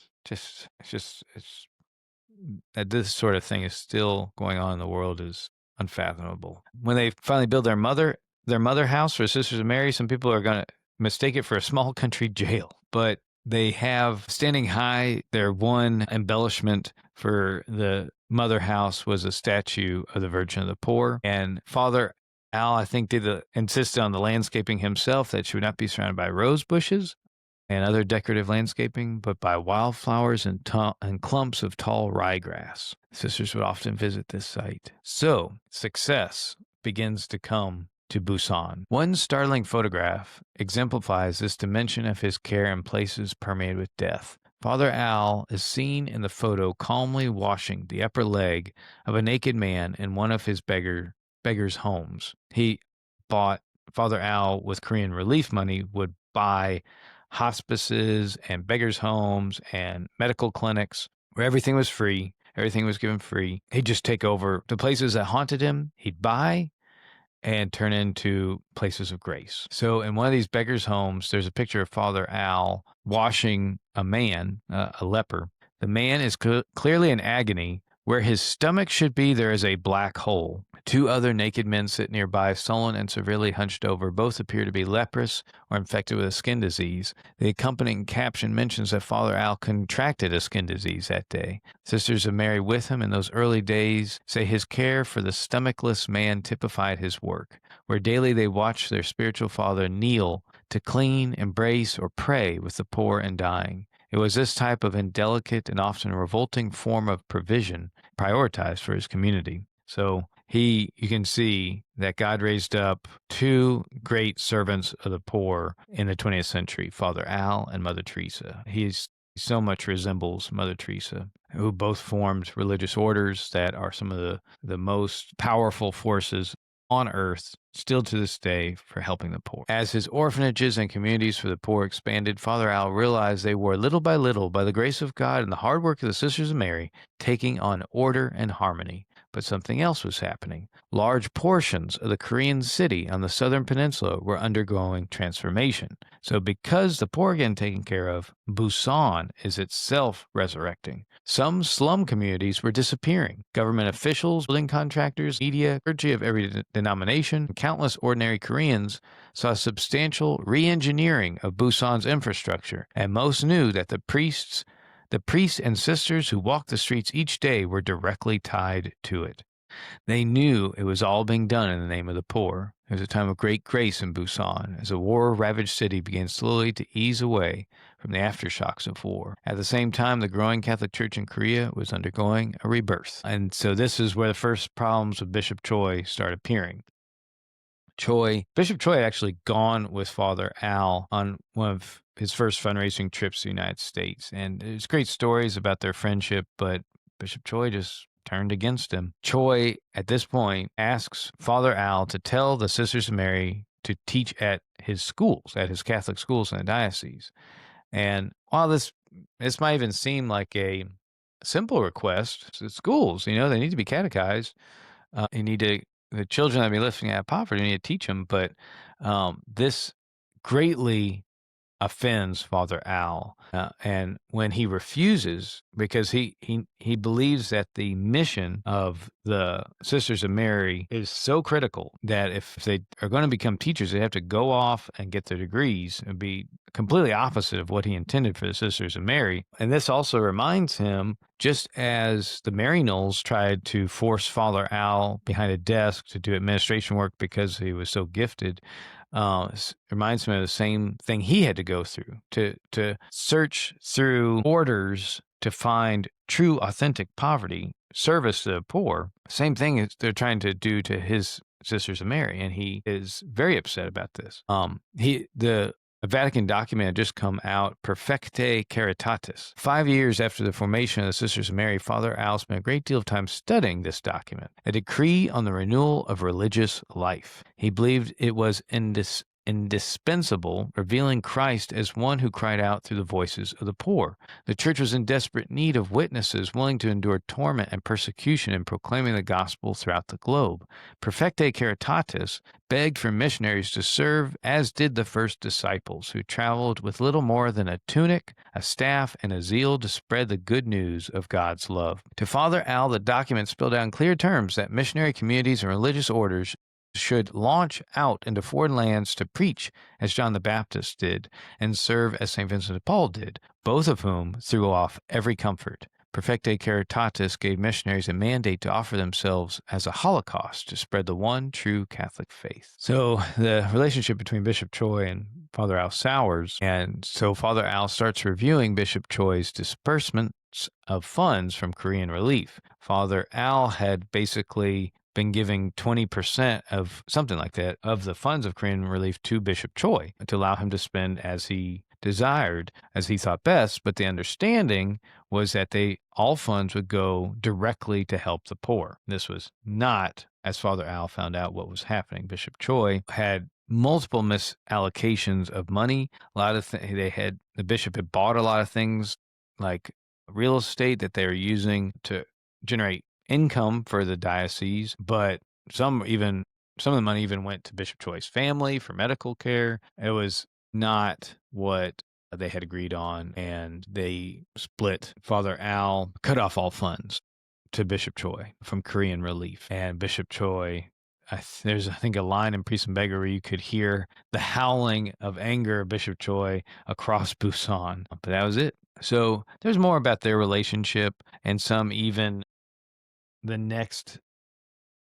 that this sort of thing is still going on in the world is unfathomable. When they finally build their mother house for Sisters of Mary, some people are going to mistake it for a small country jail. But they have standing high, their one embellishment for the mother house was a statue of the Virgin of the Poor. And Father Al, I think, insisted on the landscaping himself, that she would not be surrounded by rose bushes and other decorative landscaping, but by wildflowers and clumps of tall ryegrass. Sisters would often visit this site. So, success begins to come to Busan. One startling photograph exemplifies this dimension of his care in places permeated with death. Father Al is seen in the photo calmly washing the upper leg of a naked man in one of his beggars' homes. He bought Father Al with Korean relief money would buy hospices and beggars' homes and medical clinics where everything was free. Everything was given free. He'd just take over the places that haunted him. He'd buy and turn into places of grace. So in one of these beggars' homes, there's a picture of Father Al washing a man, a leper. The man is clearly in agony. Where his stomach should be, there is a black hole. Two other naked men sit nearby, sullen and severely hunched over. Both appear to be leprous or infected with a skin disease. The accompanying caption mentions that Father Al contracted a skin disease that day. Sisters of Mary with him in those early days say his care for the stomachless man typified his work, where daily they watched their spiritual father kneel to clean, embrace, or pray with the poor and dying. It was this type of indelicate and often revolting form of provision prioritized for his community. So you can see that God raised up two great servants of the poor in the 20th century, Father Al and Mother Teresa. He's so much resembles Mother Teresa, who both formed religious orders that are some of the most powerful forces on earth still to this day for helping the poor. As his orphanages and communities for the poor expanded, Father Al realized they were little by little, by the grace of God and the hard work of the Sisters of Mary, taking on order and harmony. But something else was happening. Large portions of the Korean city on the southern peninsula were undergoing transformation. So because the poor are getting taken care of, Busan is itself resurrecting. Some slum communities were disappearing. Government officials, building contractors, media, clergy of every denomination, and countless ordinary Koreans saw substantial re-engineering of Busan's infrastructure, and most knew that the priests and sisters who walked the streets each day were directly tied to it. They knew it was all being done in the name of the poor. It was a time of great grace in Busan as a war-ravaged city began slowly to ease away from the aftershocks of war. At the same time, the growing Catholic Church in Korea was undergoing a rebirth. And so this is where the first problems with Bishop Choi start appearing. Bishop Choi had actually gone with Father Al on one of his first fundraising trips to the United States. And there's great stories about their friendship, but Bishop Choi just turned against him. Choi, at this point, asks Father Al to tell the Sisters of Mary to teach at his schools, at his Catholic schools in the diocese. And while this might even seem like a simple request, it's schools, they need to be catechized. The children that be lifting out of poverty, you need to teach them. But this greatly offends Father Al, and when he refuses, because he believes that the mission of the Sisters of Mary is so critical that if they are going to become teachers, they have to go off and get their degrees and be completely opposite of what he intended for the Sisters of Mary. And this also reminds him, just as the Maryknolls tried to force Father Al behind a desk to do administration work because he was so gifted, reminds me of the same thing he had to go through to search through orders to find true, authentic poverty, service to the poor. Same thing as they're trying to do to his Sisters of Mary, and he is very upset about this. A Vatican document had just come out, Perfecte Caritatis. 5 years after the formation of the Sisters of Mary, Father Al spent a great deal of time studying this document, a decree on the renewal of religious life. He believed it was indispensable, revealing Christ as one who cried out through the voices of the poor. The church was in desperate need of witnesses willing to endure torment and persecution in proclaiming the gospel throughout the globe. Perfecte Caritatis begged for missionaries to serve as did the first disciples, who traveled with little more than a tunic, a staff, and a zeal to spread the good news of God's love. To Father Al, the document spelled out in clear terms that missionary communities and religious orders should launch out into foreign lands to preach as John the Baptist did and serve as St. Vincent de Paul did, both of whom threw off every comfort. Perfecte Caritatis gave missionaries a mandate to offer themselves as a holocaust to spread the one true Catholic faith. So the relationship between Bishop Choi and Father Al sours, and so Father Al starts reviewing Bishop Choi's disbursements of funds from Korean relief. Father Al had basically been giving 20% of something like that of the funds of Korean relief to Bishop Choi to allow him to spend as he desired, as he thought best. But the understanding was that all funds would go directly to help the poor. This was not, as Father Al found out, what was happening. Bishop Choi had multiple misallocations of money. The bishop had bought a lot of things like real estate that they were using to generate income for the diocese, but some of the money even went to Bishop Choi's family for medical care. It was not what they had agreed on, and they split. Father Al cut off all funds to Bishop Choi from Korean relief, and Bishop Choi, there's I think a line in Priest and Beggar where you could hear the howling of anger of Bishop Choi across Busan, but that was it. So there's more about their relationship, and some even the next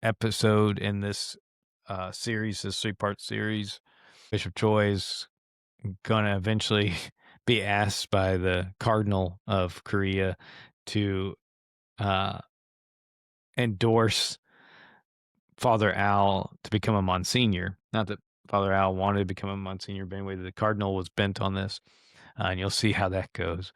episode in this series, this 3-part series. Bishop Choi is going to eventually be asked by the Cardinal of Korea to endorse Father Al to become a Monsignor. Not that Father Al wanted to become a Monsignor, but anyway, the Cardinal was bent on this, and you'll see how that goes.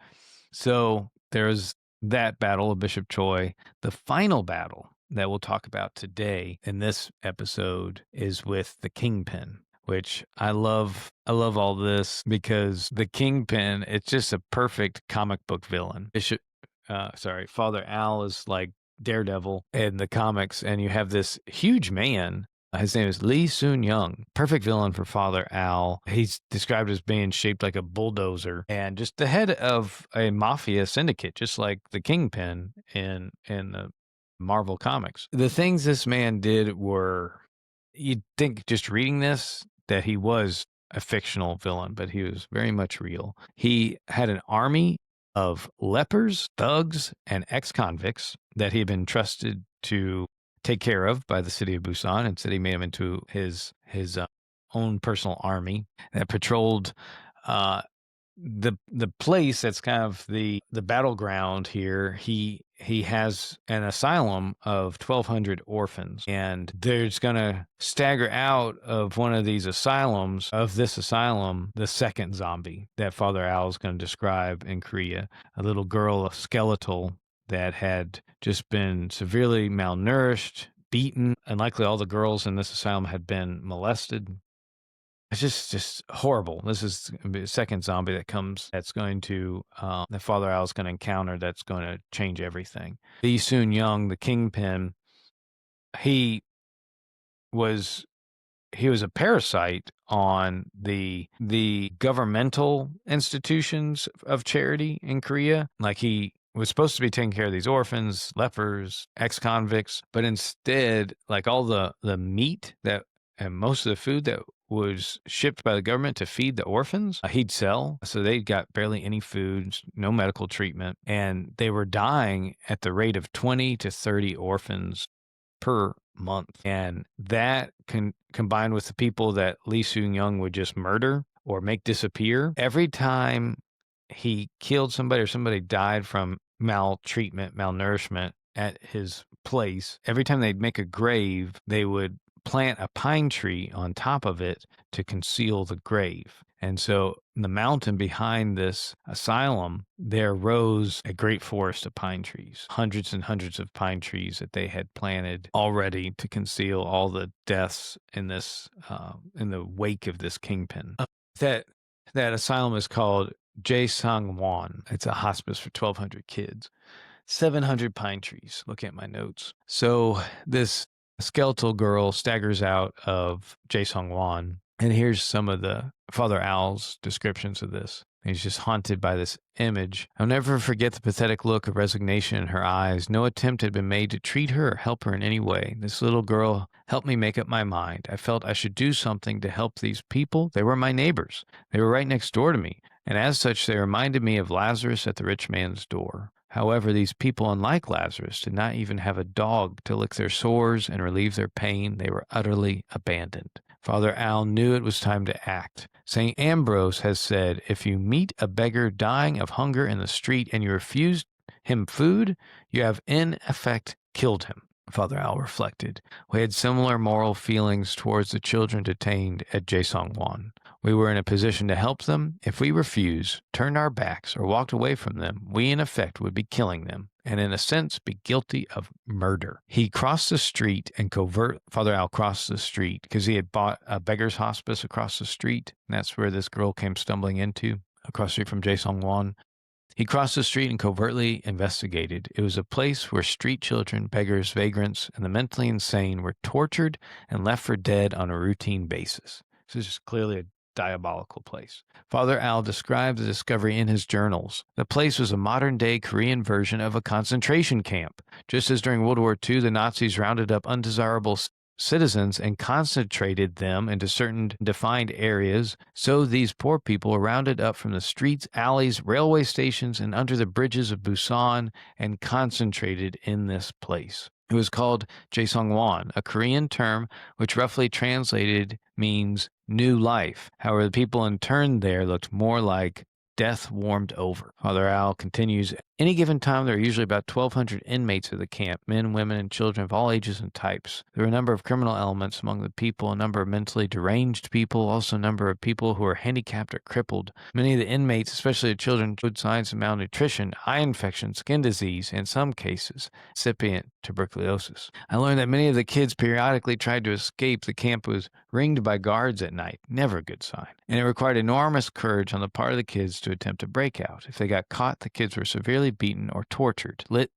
So there's that battle of Bishop Choi. The final battle that we'll talk about today in this episode is with the Kingpin, which I love. I love all this because the Kingpin, it's just a perfect comic book villain. Father Al is like Daredevil in the comics, and you have this huge man. His name is Lee Soon-young. Perfect villain for Father Al. He's described as being shaped like a bulldozer and just the head of a mafia syndicate, just like the Kingpin in the Marvel comics. The things this man did were, you'd think just reading this that he was a fictional villain, but he was very much real. He had an army of lepers, thugs, and ex-convicts that he had been trusted to take care of by the city of Busan, and said he made him into his own personal army that patrolled the place that's kind of the battleground here. He has an asylum of 1,200 orphans, and there's gonna stagger out of one of these asylums, the second zombie that Father Al is going to describe in Korea, a little girl, a skeletal that had just been severely malnourished, beaten, and likely all the girls in this asylum had been molested. It's just horrible. This is the second zombie that's going to, that Father Al is going to encounter, that's going to change everything. Lee Soon-young, the Kingpin, he was a parasite on the governmental institutions of charity in Korea. Like, he was supposed to be taking care of these orphans, lepers, ex-convicts, but instead, like, all the meat that and most of the food that was shipped by the government to feed the orphans, he'd sell. So they got barely any food, no medical treatment, and they were dying at the rate of 20 to 30 orphans per month. And that combined with the people that Lee Soon-young would just murder or make disappear, every time he killed somebody or somebody died from malnourishment at his place, every time they'd make a grave, they would plant a pine tree on top of it to conceal the grave. And so in the mountain behind this asylum, there rose a great forest of pine trees, hundreds and hundreds of pine trees that they had planted already to conceal all the deaths in this, in the wake of this Kingpin. That asylum is called Jae-sang-won. It's a hospice for 1,200 kids. 700 pine trees. Look at my notes. So this skeletal girl staggers out of Jae-sang-won, and here's some of the Father Al's descriptions of this. He's just haunted by this image. I'll never forget the pathetic look of resignation in her eyes. No attempt had been made to treat her or help her in any way. This little girl helped me make up my mind. I felt I should do something to help these people. They were my neighbors. They were right next door to me, and as such, they reminded me of Lazarus at the rich man's door. However, these people, unlike Lazarus, did not even have a dog to lick their sores and relieve their pain. They were utterly abandoned. Father Al knew it was time to act. St. Ambrose has said, if you meet a beggar dying of hunger in the street and you refuse him food, you have in effect killed him. Father Al reflected. We had similar moral feelings towards the children detained at Jae-sang-won. We were in a position to help them. If we refused, turned our backs, or walked away from them, we in effect would be killing them, and in a sense be guilty of murder. He crossed the street and Father Al crossed the street because he had bought a beggar's hospice across the street, and that's where this girl came stumbling into, across the street from Jae-sang-won. He crossed the street and covertly investigated. It was a place where street children, beggars, vagrants, and the mentally insane were tortured and left for dead on a routine basis. This is clearly a diabolical place. Father Al described the discovery in his journals. The place was a modern-day Korean version of a concentration camp. Just as during World War II, the Nazis rounded up undesirable citizens and concentrated them into certain defined areas, so these poor people were rounded up from the streets, alleys, railway stations, and under the bridges of Busan and concentrated in this place. It was called Jae-sang-won, a Korean term which roughly translated means new life. However, the people interned there looked more like death warmed over. Father Al continues, Any given time, there are usually about 1,200 inmates at the camp, men, women, and children of all ages and types. There are a number of criminal elements among the people, a number of mentally deranged people, also a number of people who are handicapped or crippled. Many of the inmates, especially the children, showed signs of malnutrition, eye infection, skin disease, and in some cases, incipient tuberculosis. I learned that many of the kids periodically tried to escape. The camp was ringed by guards at night, never a good sign. And it required enormous courage on the part of the kids to attempt to break out. If they got caught, the kids were severely beaten or tortured. Lit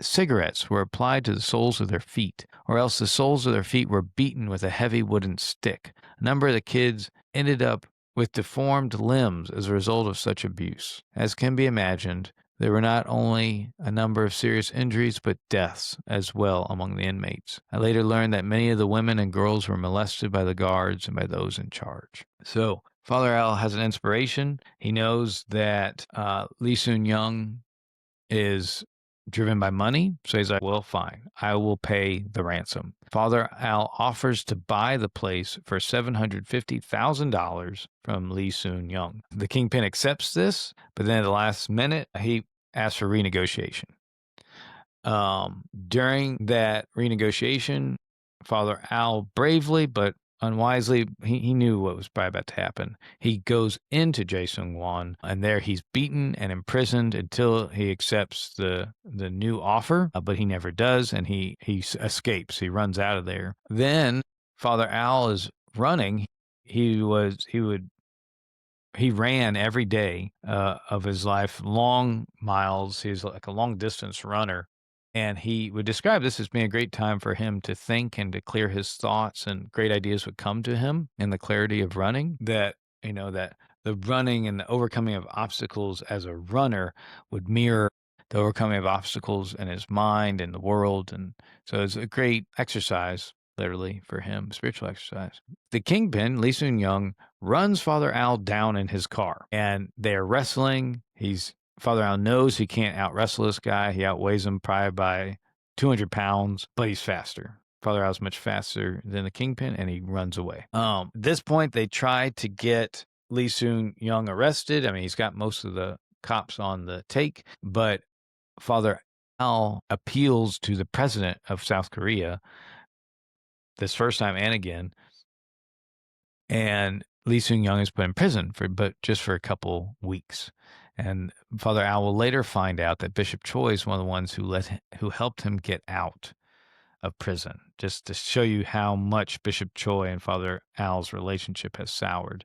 cigarettes were applied to the soles of their feet, or else the soles of their feet were beaten with a heavy wooden stick. A number of the kids ended up with deformed limbs as a result of such abuse. As can be imagined, there were not only a number of serious injuries, but deaths as well among the inmates. I later learned that many of the women and girls were molested by the guards and by those in charge. So, Father Al has an inspiration. He knows that Lee Soon Young is driven by money. So he's like, well, fine, I will pay the ransom. Father Al offers to buy the place for $750,000 from Lee Soon Young. The Kingpin accepts this, but then at the last minute, he asks for renegotiation. During that renegotiation, Father Al bravely but unwisely, he knew what was probably about to happen. He goes into Jae Sung Won, and there he's beaten and imprisoned until he accepts the new offer, but he never does, and he escapes. He runs out of there. Then Father Al is running. He ran every day of his life, long miles. He's like a long distance runner. And he would describe this as being a great time for him to think and to clear his thoughts, and great ideas would come to him in the clarity of running. That the running and the overcoming of obstacles as a runner would mirror the overcoming of obstacles in his mind and the world. And so it's a great exercise, literally, for him, spiritual exercise. The Kingpin, Lee Soon Young, runs Father Al down in his car, and they're wrestling. Father Al knows he can't out-wrestle this guy. He outweighs him probably by 200 pounds, but he's faster. Father Al's much faster than the Kingpin, and he runs away. At this point, they try to get Lee Soon Young arrested. I mean, he's got most of the cops on the take, but Father Al appeals to the president of South Korea this first time and again, and Lee Soon Young is put in prison just for a couple weeks. And Father Al will later find out that Bishop Choi is one of the ones who helped him get out of prison, just to show you how much Bishop Choi and Father Al's relationship has soured.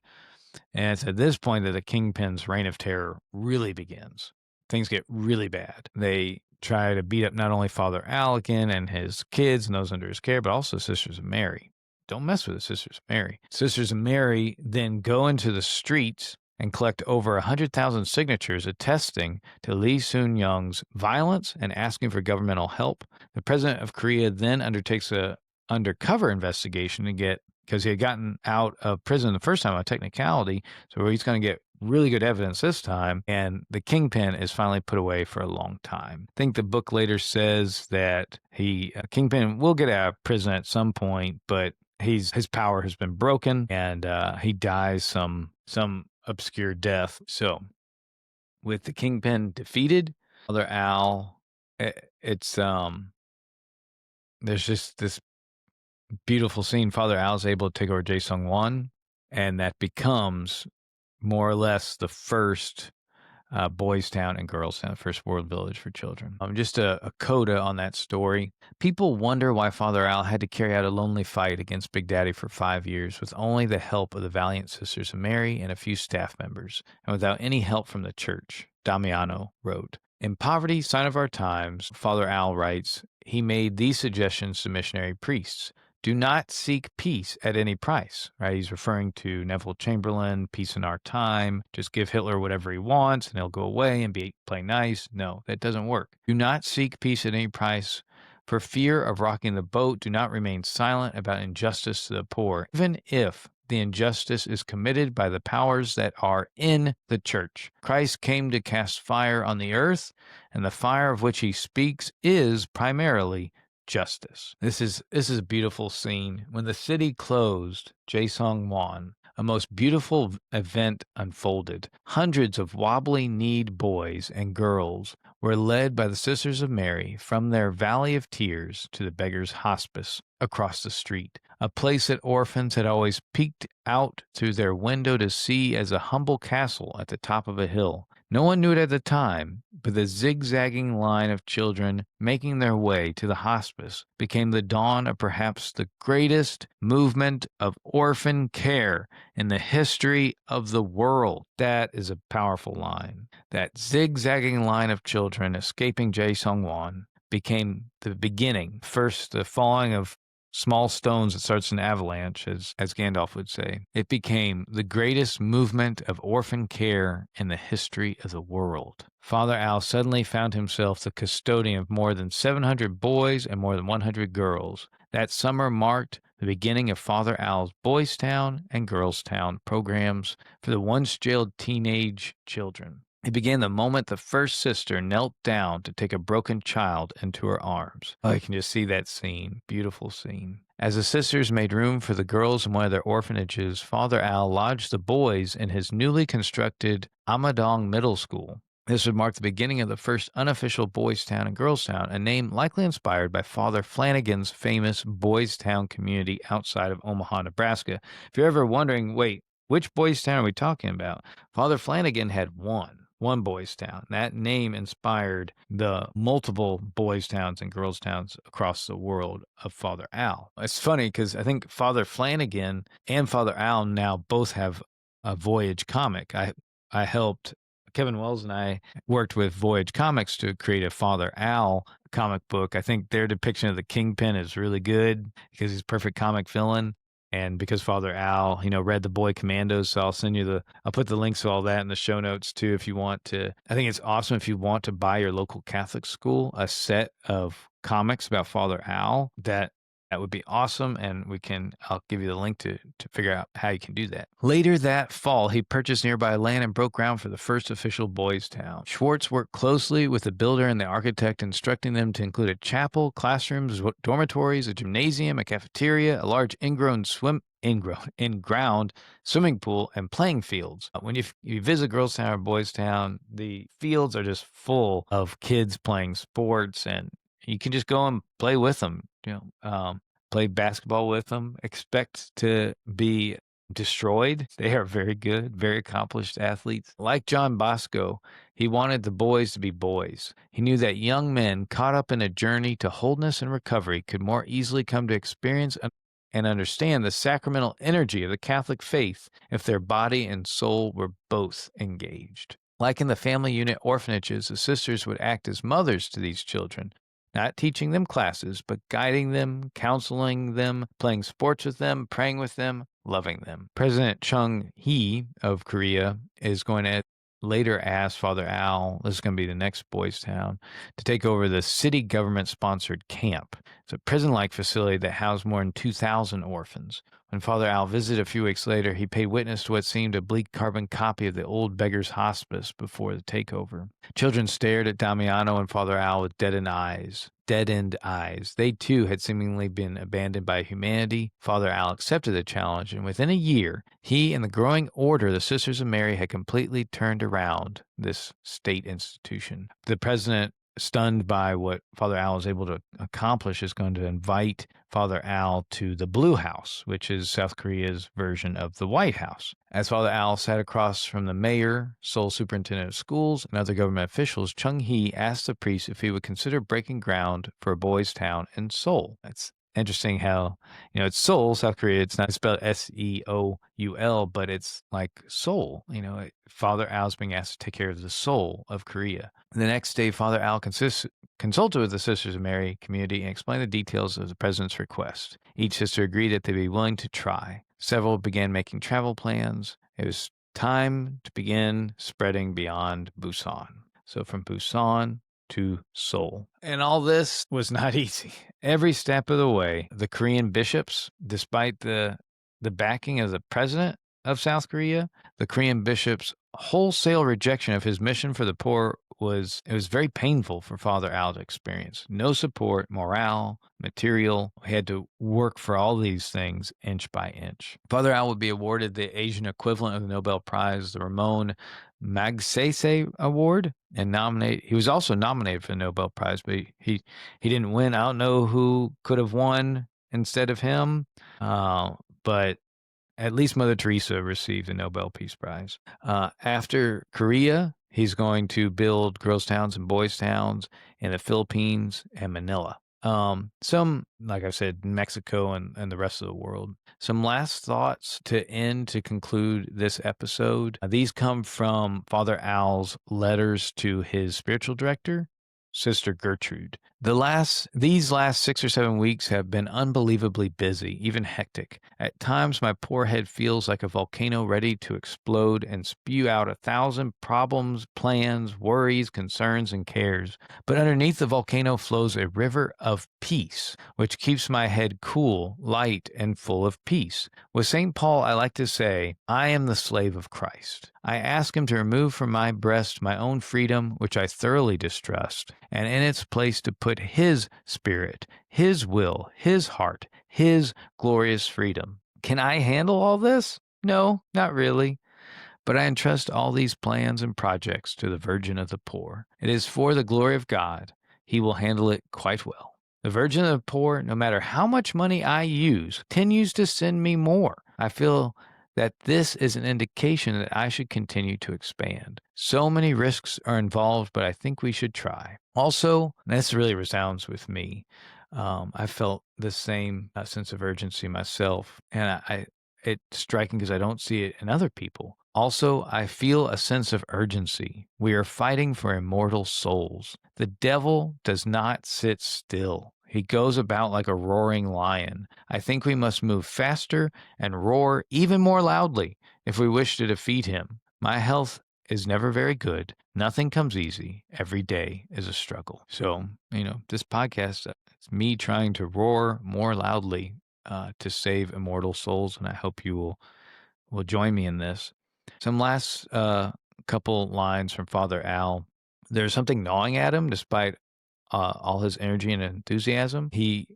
And it's at this point that the Kingpin's reign of terror really begins. Things get really bad. They try to beat up not only Father Al again and his kids and those under his care, but also Sisters of Mary. Don't mess with the Sisters of Mary. Sisters of Mary then go into the streets and collect over 100,000 signatures attesting to Lee Soon Young's violence and asking for governmental help. The president of Korea then undertakes a undercover investigation because he had gotten out of prison the first time on a technicality, so he's going to get really good evidence this time, and the Kingpin is finally put away for a long time. I think the book later says that Kingpin will get out of prison at some point, but his power has been broken, and he dies some obscure death. So, with the Kingpin defeated, Father Al, there's just this beautiful scene. Father Al is able to take over Jae Sung Won, and that becomes more or less the first boys' town and girls' town, the first world village for children. Just a coda on that story. People wonder why Father Al had to carry out a lonely fight against Big Daddy for 5 years with only the help of the valiant Sisters of Mary and a few staff members, and without any help from the church, Damiano wrote. In Poverty, Sign of Our Times, Father Al writes, he made these suggestions to missionary priests. Do not seek peace at any price, right? He's referring to Neville Chamberlain, Peace in Our Time. Just give Hitler whatever he wants and he'll go away and play nice. No, that doesn't work. Do not seek peace at any price. For fear of rocking the boat, do not remain silent about injustice to the poor, even if the injustice is committed by the powers that are in the church. Christ came to cast fire on the earth, and the fire of which he speaks is primarily justice. This is a beautiful scene. When the city closed, Jae Sung Won, a most beautiful event unfolded. Hundreds of wobbly-kneed boys and girls were led by the Sisters of Mary from their Valley of Tears to the Beggar's Hospice across the street, a place that orphans had always peeked out through their window to see as a humble castle at the top of a hill. No one knew it at the time, but the zigzagging line of children making their way to the hospice became the dawn of perhaps the greatest movement of orphan care in the history of the world. That is a powerful line. That zigzagging line of children escaping Jae Sung-won became the beginning, first the falling of small stones that starts an avalanche, as Gandalf would say. It became the greatest movement of orphan care in the history of the world. Father Al suddenly found himself the custodian of more than 700 boys and more than 100 girls. That summer marked the beginning of Father Al's Boys Town and Girls Town programs for the once jailed teenage children. It began the moment the first sister knelt down to take a broken child into her arms. Oh, you can just see that scene. Beautiful scene. As the sisters made room for the girls in one of their orphanages, Father Al lodged the boys in his newly constructed Amadong Middle School. This would mark the beginning of the first unofficial Boys Town and Girls Town, a name likely inspired by Father Flanagan's famous Boys Town community outside of Omaha, Nebraska. If you're ever wondering, wait, which Boys Town are we talking about? Father Flanagan had one boys town. That name inspired the multiple boys towns and girls towns across the world of Father Al. It's funny because I think Father Flanagan and Father Al now both have a Voyage comic. I helped, Kevin Wells and I worked with Voyage Comics to create a Father Al comic book. I think their depiction of the Kingpin is really good because he's a perfect comic villain. And because Father Al, read the Boy Commandos, so I'll put the links to all that in the show notes too if you want to. I think it's awesome if you want to buy your local Catholic school a set of comics about Father Al. That would be awesome, and I'll give you the link to figure out how you can do that. Later that fall, he purchased nearby land and broke ground for the first official boys' town. Schwartz worked closely with the builder and the architect, instructing them to include a chapel, classrooms, dormitories, a gymnasium, a cafeteria, a large in-ground swimming pool, and playing fields. When you visit Girls Town or Boys Town, the fields are just full of kids playing sports, and you can just go and play with them, play basketball with them, expect to be destroyed. They are very good, very accomplished athletes. Like John Bosco, he wanted the boys to be boys. He knew that young men caught up in a journey to wholeness and recovery could more easily come to experience and understand the sacramental energy of the Catholic faith if their body and soul were both engaged. Like in the family unit orphanages, the sisters would act as mothers to these children, not teaching them classes, but guiding them, counseling them, playing sports with them, praying with them, loving them. President Chung-hee of Korea is going to later ask Father Al, this is going to be the next boys' town, to take over the city government-sponsored camp. It's a prison-like facility that housed more than 2,000 orphans. When Father Al visited a few weeks later, he paid witness to what seemed a bleak carbon copy of the old beggar's hospice before the takeover. Children stared at Damiano and Father Al with deadened eyes. They too had seemingly been abandoned by humanity. Father Al accepted the challenge, and within a year, he and the growing order, the Sisters of Mary, had completely turned around this state institution. The president, stunned by what Father Al was able to accomplish, is going to invite Father Al to the Blue House, which is South Korea's version of the White House. As Father Al sat across from the mayor, sole superintendent of schools, and other government officials, Chung-hee asked the priest if he would consider breaking ground for a boys' town in Seoul. That's interesting how, it's Seoul, South Korea. It's not spelled Seoul, but it's like Seoul. Father Al's being asked to take care of the soul of Korea. The next day, Father Al consulted with the Sisters of Mary community and explained the details of the president's request. Each sister agreed that they'd be willing to try. Several began making travel plans. It was time to begin spreading beyond Busan. So from Busan to Seoul. And all this was not easy. Every step of the way, the Korean bishops, despite the backing of the president of South Korea, the Korean bishops wholesale rejection of his mission for the poor was very painful for Father Al to experience. No support, morale, material. He had to work for all these things inch by inch. Father Al would be awarded the Asian equivalent of the Nobel Prize, the Ramon Magsaysay Award, and he was also nominated for the Nobel Prize, but he didn't win. I don't know who could have won instead of him, but at least Mother Teresa received the Nobel Peace Prize. After Korea, he's going to build girls' towns and boys' towns in the Philippines and Manila. Some, like I said, Mexico and the rest of the world. Some last thoughts to conclude this episode. These come from Father Al's letters to his spiritual director, Sister Gertrude. These last 6 or 7 weeks have been unbelievably busy, even hectic. At times, my poor head feels like a volcano ready to explode and spew out 1,000 problems, plans, worries, concerns, and cares. But underneath the volcano flows a river of peace, which keeps my head cool, light, and full of peace. With St. Paul, I like to say, I am the slave of Christ. I ask him to remove from my breast my own freedom, which I thoroughly distrust, and in its place to put his spirit, his will, his heart, his glorious freedom. Can I handle all this? No, not really. But I entrust all these plans and projects to the Virgin of the Poor. It is for the glory of God. He will handle it quite well. The Virgin of the Poor, no matter how much money I use, continues to send me more. I feel that this is an indication that I should continue to expand. So many risks are involved, but I think we should try. Also, this really resounds with me. I felt the same sense of urgency myself, and it's striking because I don't see it in other people. Also, I feel a sense of urgency. We are fighting for immortal souls. The devil does not sit still. He goes about like a roaring lion. I think we must move faster and roar even more loudly if we wish to defeat him. My health is never very good. Nothing comes easy. Every day is a struggle. So, this podcast, it's me trying to roar more loudly to save immortal souls, and I hope you will join me in this. Some last couple lines from Father Al. There's something gnawing at him despite all his energy and enthusiasm. He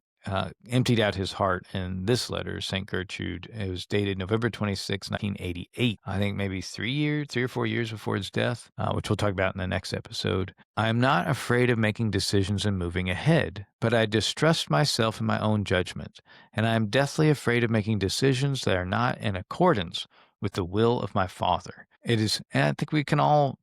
emptied out his heart in this letter, St. Gertrude. It was dated November 26, 1988. I think maybe 3 or 4 years before his death, which we'll talk about in the next episode. I am not afraid of making decisions and moving ahead, but I distrust myself and my own judgment, and I am deathly afraid of making decisions that are not in accordance with the will of my Father. And I think we can all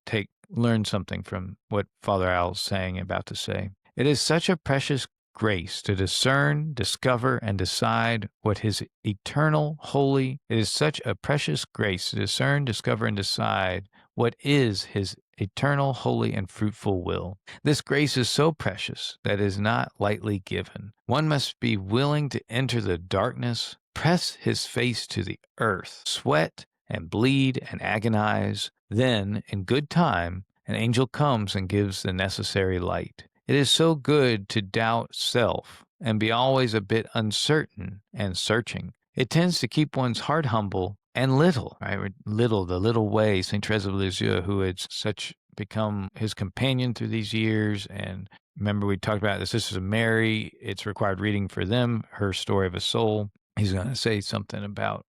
learn something from what Father Al is about to say. It is such a precious grace to discern, discover, and decide what his eternal, holy, it is such a precious grace to discern, discover, and decide what is his eternal, holy, and fruitful will. This grace is so precious that it is not lightly given. One must be willing to enter the darkness, press his face to the earth, sweat and bleed and agonize. Then, in good time, an angel comes and gives the necessary light. It is so good to doubt self and be always a bit uncertain and searching. It tends to keep one's heart humble and little, right? The little way, St. Therese of Lisieux, who had become his companion through these years. And remember, we talked about the Sisters of Mary. It's required reading for them, her story of a soul. He's going to say something about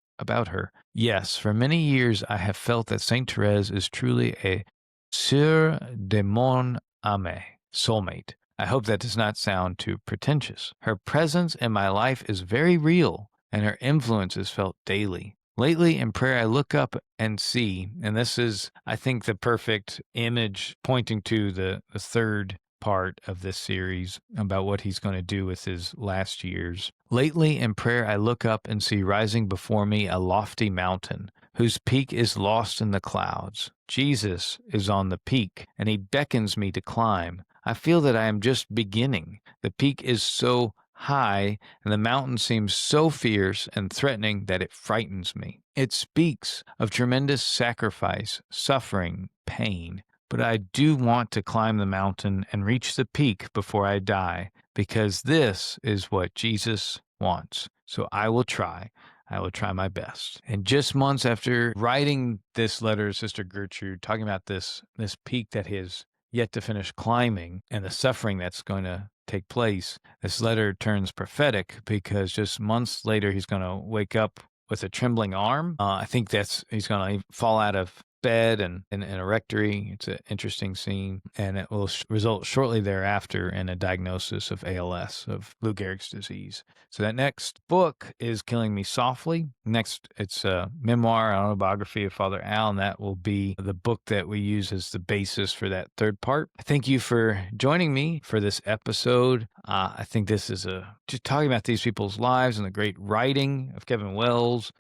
her. Yes, for many years I have felt that St. Therese is truly a sœur de mon âme, soulmate. I hope that does not sound too pretentious. Her presence in my life is very real, and her influence is felt daily. Lately in prayer I look up and see, and this is, I think, the perfect image pointing to the third part of this series about what he's going to do with his last years. Lately in prayer I look up and see rising before me a lofty mountain, whose peak is lost in the clouds. Jesus is on the peak, and he beckons me to climb. I feel that I am just beginning. The peak is so high, and the mountain seems so fierce and threatening that it frightens me. It speaks of tremendous sacrifice, suffering, pain. But I do want to climb the mountain and reach the peak before I die, because this is what Jesus wants. So I will try. I will try my best. And just months after writing this letter to Sister Gertrude, talking about this peak that he has yet to finish climbing and the suffering that's going to take place, this letter turns prophetic because just months later he's going to wake up with a trembling arm. I think he's going to fall out of bed and in a rectory. It's an interesting scene, and it will result shortly thereafter in a diagnosis of ALS, of Lou Gehrig's disease. So that next book is Killing Me Softly. Next, it's a memoir, autobiography of Father Al, and that will be the book that we use as the basis for that third part. Thank you for joining me for this episode. I think this is just talking about these people's lives and the great writing of Kevin Wells.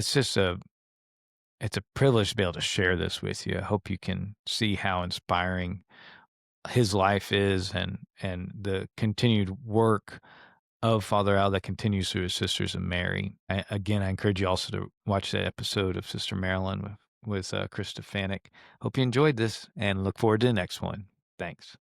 It's a privilege to be able to share this with you. I hope you can see how inspiring his life is and the continued work of Father Al that continues through his sisters and Mary. I encourage you also to watch that episode of Sister Marilyn with Chris Stefanik. Hope you enjoyed this and look forward to the next one. Thanks.